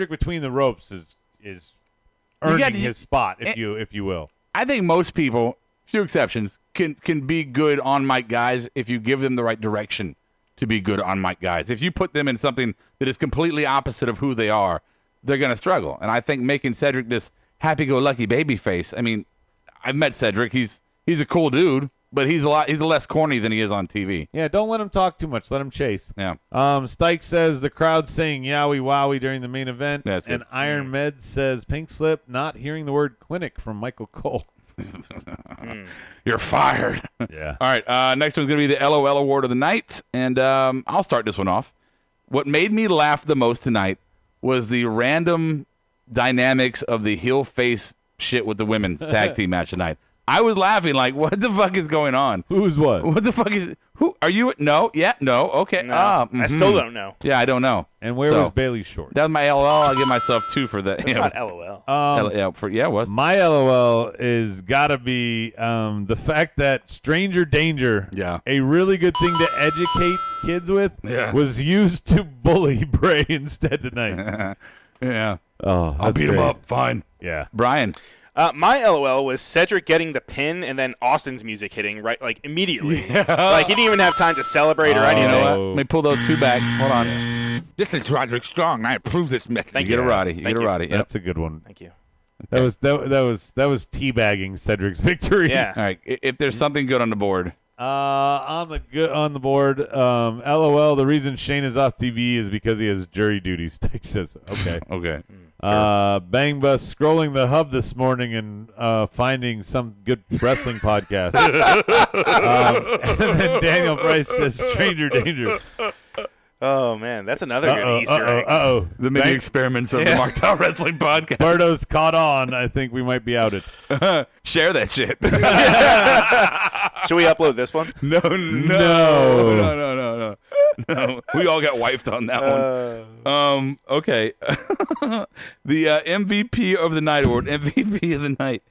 between the ropes is earning his spot, if you will. I think most people, few exceptions, can be good on mic guys if you give them the right direction to be good on mic guys. If you put them in something that is completely opposite of who they are, they're going to struggle. And I think making Cedric this happy-go-lucky baby face, I mean, I've met Cedric. He's a cool dude, but he's less corny than he is on TV. Yeah, don't let him talk too much. Let him chase. Yeah. Stike says the crowd saying yowie wowie during the main event. That's and good. Iron Med says pink slip, not hearing the word clinic from Michael Cole. You're fired. Yeah. All right, next one's going to be the LOL Award of the night, and I'll start this one off. What made me laugh the most tonight was the random dynamics of the heel-face shit with the women's tag team match tonight. I was laughing like, what the fuck is going on? Who's what? What the fuck is – who are you? No? Yeah? No? Okay. No, Ah, I still don't know. Yeah, I don't know. And where So, was Bailey's shorts? That was my LOL. I'll give myself 2 for that. It's not LOL. Yeah, it was. My LOL is got to be the fact that Stranger Danger, Yeah. a really good thing to educate kids with, Yeah. was used to bully Bray instead tonight. Yeah. Oh, I'll beat him up. Fine. Yeah. Brian. My LOL was Cedric getting the pin and then Austin's music hitting right like immediately. Like he didn't even have time to celebrate or You anything. know what? Oh. Let me pull those 2 back. Hold on. This is Roderick Strong. I approve this method. Thank you. you. Get a Roddy. You Thank get a you. Roddy. Yep. That's a good one. Thank you. That was teabagging Cedric's victory. Yeah. All right. If there's something good on the board, On the board, LOL. The reason Shane is off TV is because he has jury duty. Stick says, okay. okay. Bang Bus scrolling the hub this morning and finding some good wrestling podcast. And then Daniel Price says Stranger Danger. Oh man, that's another good Easter egg. Uh-oh. The mini Bang- experiments of the Markedout Wrestling podcast. Berto's caught on. I think we might be outed. Share that shit. Should we upload this one? No. We all got wifed on that one. Okay. The MVP of the night award. MVP of the night.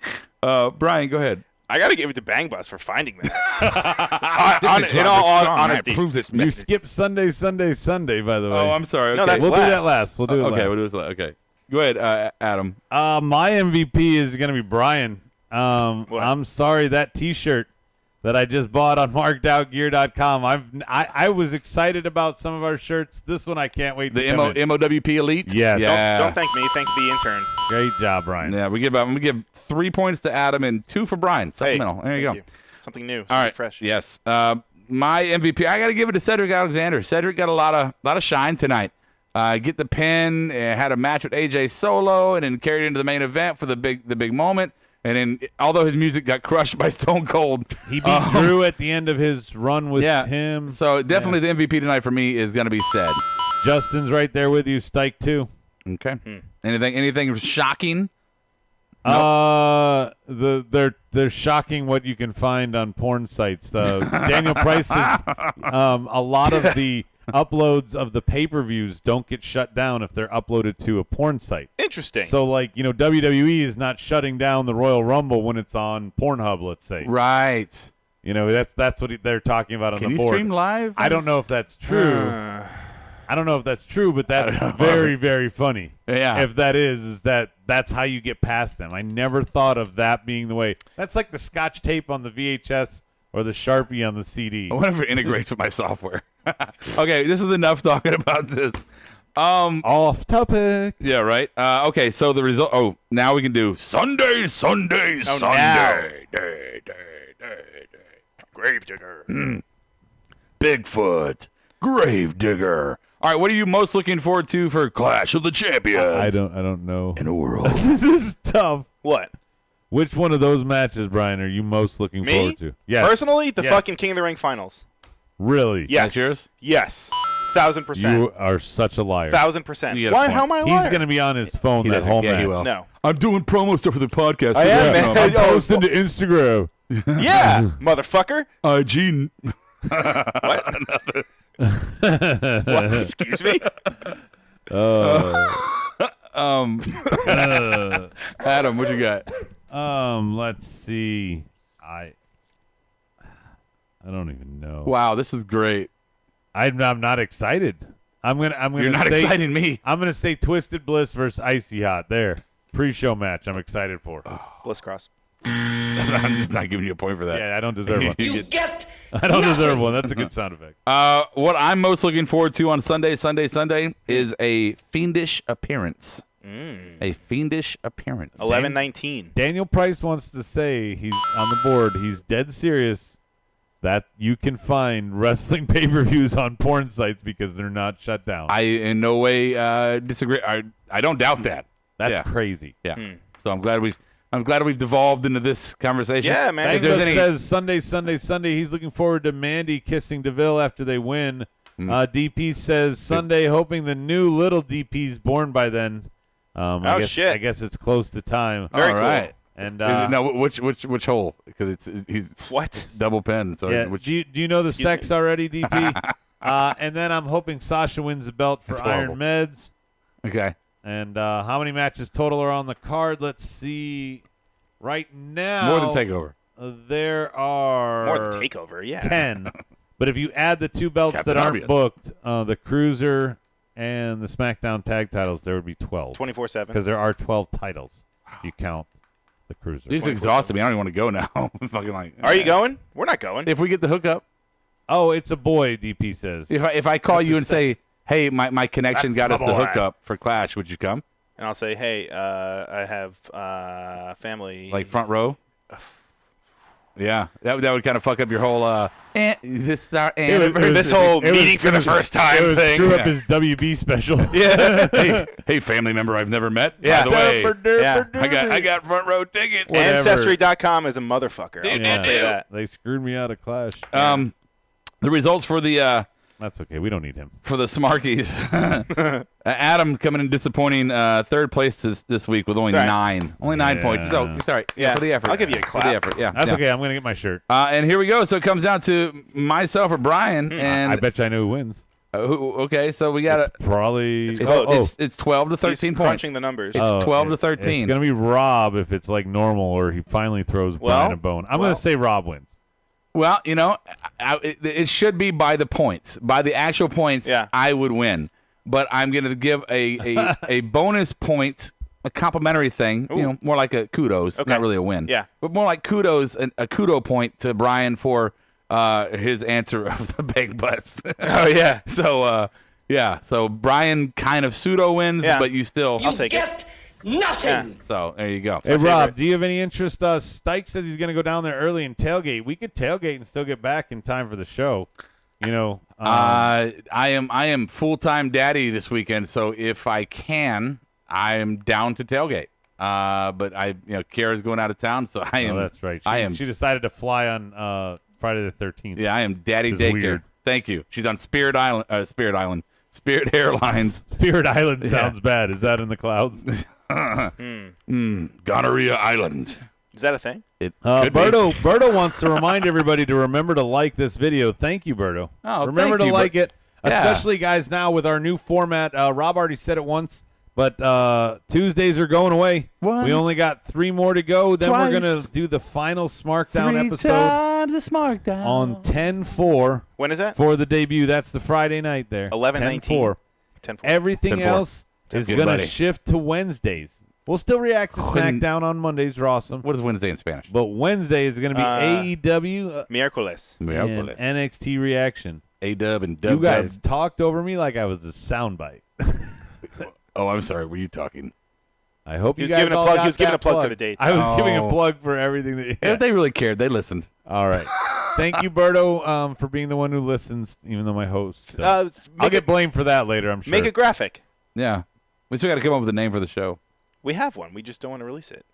Brian, go ahead. I got to give it to Bang Bus for finding that. In all honesty. this You skipped Sunday, by the way. Oh, I'm sorry. Okay. No, that's We'll do that last. last. We'll do it okay. last. We'll do this last. Okay. Go ahead, Adam. My MVP is going to be Brian. I'm sorry, that T-shirt that I just bought on markedoutgear.com. I was excited about some of our shirts. This one I can't wait The to come in. MOWP Elite. Yes. Yeah. Don't thank me. Thank the intern. Great job, Brian. Yeah. I'm gonna give 3 points to Adam and 2 for Brian. Supplemental. There you Thank go. Something new. All Something right. fresh. Yes. My MVP. I got to give it to Cedric Alexander. Cedric got a lot of shine tonight. Get the pin. Had a match with AJ Solo, and then carried into the main event for the big moment. And then, although his music got crushed by Stone Cold, He beat Drew at the end of his run with him. So definitely the MVP tonight for me is going to be Ced. Justin's right there with you. Stike too. Okay. Anything shocking? They're shocking what you can find on porn sites. Daniel Price says a lot of the uploads of the pay-per-views don't get shut down if they're uploaded to a porn site. Interesting. So, like, WWE is not shutting down the Royal Rumble when it's on Pornhub, let's say. Right. That's what they're talking about on Can the you board. stream live? I don't know if that's true. I don't know if that's true, but that's very, very funny. Yeah. If that is that's how you get past them. I never thought of that being the way. That's like the Scotch tape on the VHS or the Sharpie on the CD. I wonder if it integrates with my software. Okay, this is enough talking about this. Off topic. Yeah, right. Okay, so the result. Oh, now we can do Sunday. Gravedigger. Bigfoot. Gravedigger. All right, what are you most looking forward to for Clash of the Champions? I don't know. In a world. This is tough. What? Which one of those matches, Brian, are you most looking forward to? Yes. Personally, the Yes. fucking King of the Ring finals. Really? Yes. That's yours? Yes. 1,000%. You are such a liar. 1,000%. You get a Why? point. How am I a He's liar? going to be on his phone that doesn't- whole yeah, match. he will. No. I'm doing promo stuff for the podcast. I am, man. I'm Oh, posting to Instagram. Yeah, motherfucker. IG. What? Excuse me? Adam, what you got? Let's see. I don't even know. Wow, this is great. I'm not excited. I'm gonna You're not say, exciting me. I'm gonna say Twisted Bliss versus Icy Hot. There, pre-show match. I'm excited for. Bliss Cross. I'm just not giving you a point for that. Yeah, I don't deserve one. You Get I don't deserve one. That's a good sound effect. What I'm most looking forward to on Sunday is a fiendish appearance. A fiendish appearance. 11-19. Daniel Price wants to say he's on the board. He's dead serious that you can find wrestling pay-per-views on porn sites because they're not shut down. I in no way disagree. I don't doubt that. That's Yeah. crazy. Yeah. So I'm glad we've devolved into this conversation. Yeah, man. If there's Bangla any, says Sunday. He's looking forward to Mandy kissing DeVille after they win. DP says Sunday, hoping the new little DP's born by then. Oh, shit. I guess it's close to time. Very all cool. right. And No, which hole? Because he's What? double pen. So yeah, which, do you know the Excuse sex already, DP? And then I'm hoping Sasha wins the belt for That's Iron horrible. Meds. okay. And how many matches total are on the card? Let's see. Right now, More than takeover. There are More than takeover, yeah. 10. But if you add the two belts Captain that aren't Obvious. booked, the Cruiser and the SmackDown tag titles, there would be 12. 24/7. Because there are 12 titles. If you count the Cruiser. These exhausted me. I don't even want to go now. Fucking like. Are you going? We're not going. If we get the hookup, Oh, it's a boy, DP says. if I call That's you a and say, hey, my connection That's got us my the boy. hookup for Clash, would you come? And I'll say, hey, I have family. Like front row? Yeah, that would kind of fuck up your whole this is our anniversary. this whole It was- meeting for it the was- first time it would thing. screw up his WB special. Yeah. hey, family member I've never met. Yeah. By the way, Yeah. I got front row tickets. Whatever. Ancestry.com is a motherfucker. I'll Yeah. say that. They screwed me out of Clash. The results for the That's okay. We don't need him. Smarkies. Adam coming in disappointing third place this week with only It's all right. 9. Only 9 points. So it's all right. Yeah. For the effort. I'll give you a For clap. the effort. Yeah. That's yeah. okay. I'm going to get my shirt. And here we go. So it comes down to myself or Brian. And I bet you I know who wins. okay, so we got It's probably. It's close. it's 12 to 13 He's points. crunching the numbers. It's 12 to It's 13. going to be Rob if it's like normal or he finally throws Brian a bone. I'm going to say Rob wins. Well, it should be by the points. By the actual points, Yeah. I would win. But I'm going to give a bonus point, a complimentary thing, Ooh. more like a kudos, Okay. not really a win. Yeah. But more like kudos, a kudo point to Brian for his answer of the big bust. Oh, yeah. So, so Brian kind of pseudo wins, Yeah. but you still. I'll take it. get nothing. So there you go. Hey, my Rob, favorite. do you have any interest? Stike says he's going to go down there early and tailgate. We could tailgate and still get back in time for the show. I am full-time daddy this weekend, so if I can, I am down to tailgate. But Kara's going out of town, so I am. Oh, that's right. She decided to fly on Friday the 13th. Yeah, I am daddy Which is daycare. weird. Thank you. She's on Spirit Island. Spirit Airlines. Spirit Island sounds bad. Is that in the clouds? Gonorrhea Island. Is that a thing? It could be. Berto wants to remind everybody to remember to like this video. Thank you, Berto. Oh, remember thank to you, like it, Yeah. especially guys now with our new format. Rob already said it once, but Tuesdays are going away. Once, we only got 3 more to go. Then we're twice, gonna do the final Smarkdown 3 episode times the Smarkdown. on 10/4 When is that? for the debut. That's the Friday night there. 11/19. 10/4. Everything 10/4. is Good going to buddy. shift to Wednesdays. We'll still react to SmackDown on Mondays, Rawsome. What is Wednesday in Spanish? But Wednesday is going to be AEW Miércoles. and Miércoles. NXT reaction. A-Dub and You Dub guys talked over me like I was the soundbite. Oh, I'm sorry. Were you talking? I hope He you was guys giving a all plug. got He was giving that a plug for plug. the dates. I was giving a Oh. plug for everything. That, If they really cared, they listened. All right. Thank you, Berto, for being the one who listens, even though my host. I'll get blamed for that later, I'm sure. Make a graphic. Yeah. We still got to come up with a name for the show. We have one. We just don't want to release it.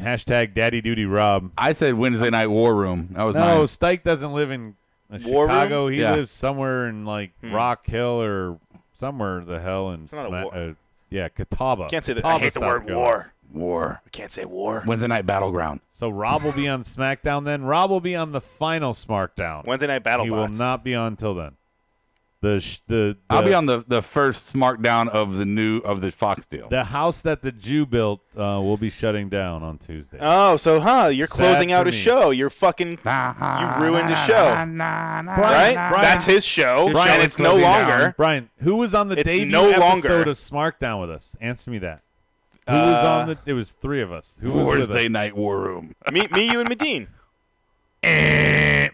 Hashtag Daddy Duty Rob. I said Wednesday Night War Room. That was No, mine. Stike doesn't live in War Chicago. Room? He Yeah. lives somewhere in like Rock Hill or somewhere the hell in not a war. Catawba. Can't say that. Catawba, I hate the South word Dakota. war. War. We can't say war. Wednesday Night Battleground. So Rob will be on SmackDown then. Rob will be on the final SmackDown. Wednesday Night Battle He Bots. will not be on till then. I'll be on the first Smarkdown of the Fox deal. The house that the Jew built will be shutting down on Tuesday. Oh, so you're Sad closing out for a me. show. You're fucking you ruined a show. Right? That's his show, Brian, and it's no longer. Brian, who was on the It's debut no episode longer. of SmackDown with us? Answer me that. Who was on the? It was 3 of us. Who was with Wednesday us? Night War Room. me, you, and Medine.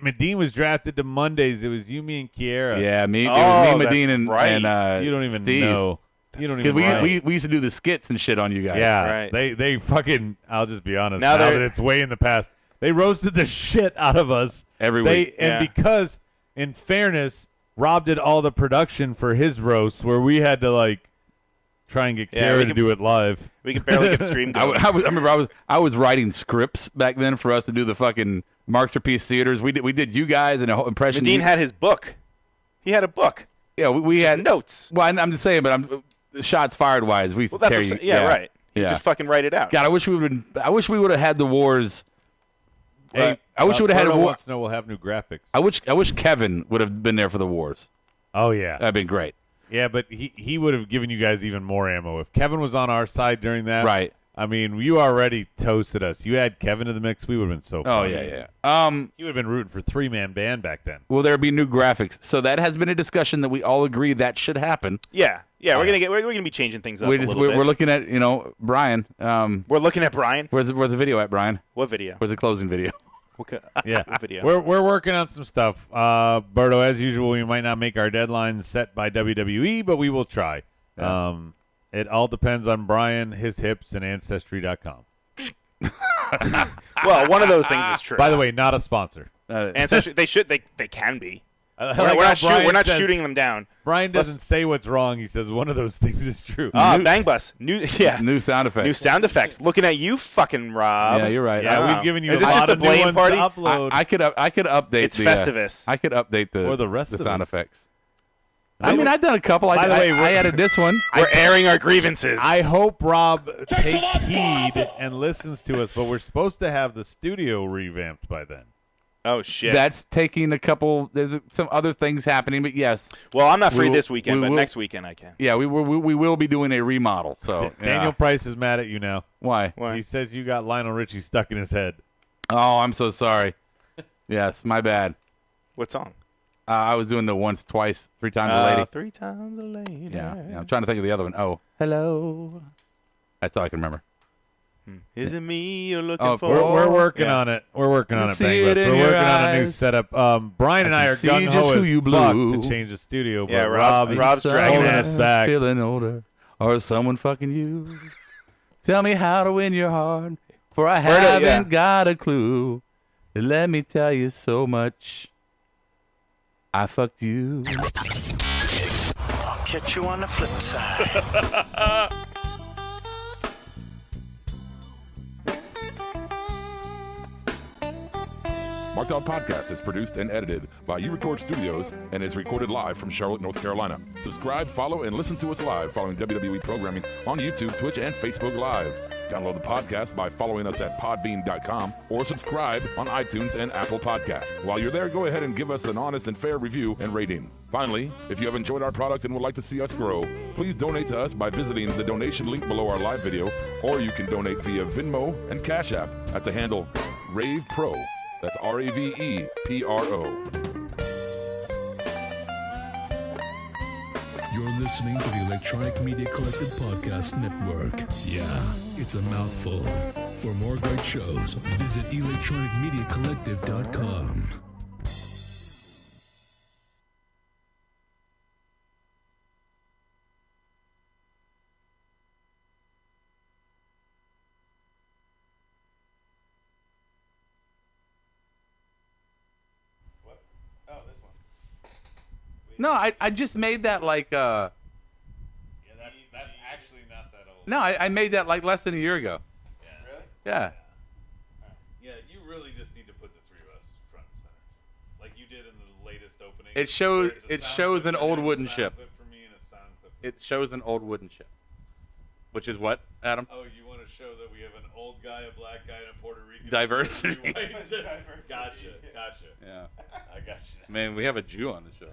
Medine was drafted to Mondays. It was you, me, and Kiera. Yeah, me, Oh, Medine, that's and, right. and You don't even Steve. know. You don't Because even know. we used to do the skits and shit on you guys. Yeah, Right. they fucking. I'll just be honest. Now Now, they're- that it's way in the past, they roasted the shit out of us Every week. Yeah. because, in fairness, Rob did all the production for his roasts, where we had to like try and get Yeah, Kara we to can- do it live. We can barely get streamed. I remember I was writing scripts back then for us to do the fucking Masterpiece Theaters. We did you guys and a whole impression. Medine had his book. He had a book. yeah, we had Notes. Well, I'm just saying, but shots fired wise. We used Well, to that's tear what I'm you. saying. Yeah, right. You Yeah. just fucking write it out. God, I wish we would have had the wars. I wish we would have had a Berto war. wants to know we'll have new graphics. I wish Kevin would have been there for the wars. Oh yeah, That'd been great. yeah, but he would have given you guys even more ammo if Kevin was on our side during that. Right. I mean, you already toasted us. You add Kevin to the mix, we would have been so. Oh funny. yeah. You would have been rooting for 3-man band back then. Will there be new graphics? So that has been a discussion that we all agree that should happen. Yeah. We're gonna be changing things up a little We're bit. looking at Brian. We're looking at Brian. Where's the video at, Brian? What video? Where's the closing video? Yeah, What video? We're working on some stuff. Berto, as usual, we might not make our deadlines set by WWE, but we will try. Yeah. It all depends on Brian, his hips, and Ancestry.com. Well, one of those things is true. By the way, not a sponsor. Ancestry. They can be. I We're, like we're how not, Brian we're not says- shooting them down. Brian doesn't say what's wrong. He says one of those things is true. Bang bus. New New sound effects. new sound effects. Looking at you, fucking Rob. Yeah, you're right. Yeah, we've given you Is a this lot just a of new blame ones party? to upload. I could update. It's the, Festivus. I could update the For the rest of sound us. effects. I mean, I've done a couple. By the way, I added this one. We're airing our grievances. I hope Rob takes heed and listens to us, but we're supposed to have the studio revamped by then. oh shit. That's taking a couple. There's some other things happening, but yes, well, I'm not free we will- this weekend, we but will- next weekend I can. yeah, we will be doing a remodel. So Daniel Price is mad at you now. why? Why? He says you got Lionel Richie stuck in his head. Oh, I'm so sorry. Yes, my bad. What song? I was doing the once, twice, 3 times a lady. 3 times a lady. Yeah, I'm trying to think of the other one. Oh, hello. That's all I can remember. Is it me you're looking Oh, for? We're working Yeah. on it. We're working on it, see Bangless. it in We're your working on a new eyes. setup. Brian and I can are see gung just ho who as you fuck blew. to change the studio, but Yeah, Rob's dragging holding ass. us back. Feeling older, or someone fucking you. Tell me how to win your heart, for I haven't got a clue. Let me tell you so much. I fucked you. I'll catch you on the flip side. Markdown Podcast is produced and edited by YouRecord Studios and is recorded live from Charlotte, North Carolina. Subscribe, follow, and listen to us live following WWE programming on YouTube, Twitch, and Facebook Live. Download the podcast by following us at podbean.com or subscribe on iTunes and Apple Podcasts. While you're there, go ahead and give us an honest and fair review and rating. Finally, if you have enjoyed our product and would like to see us grow, please donate to us by visiting the donation link below our live video, or you can donate via Venmo and Cash App at the handle Ravepro. That's RAVEPRO. You're listening to the Electronic Media Collective Podcast Network. Yeah, it's a mouthful. For more great shows, visit electronicmediacollective.com. No, I just made that like Yeah, that's actually not that old. no, I made that like less than a year ago. Yeah. Really? Yeah. Yeah, you really just need to put the three of us front and center, like you did in the latest opening. It shows There's a it sound shows clip an for you, old a wooden sound ship. clip for me, and a sound clip for It shows an old wooden ship. Which is what, Adam? Oh, you want to show that we have an old guy, a black guy, and a Puerto Rican. Diversity. Gotcha. Yeah. I gotcha. Man, we have a Jew on the show.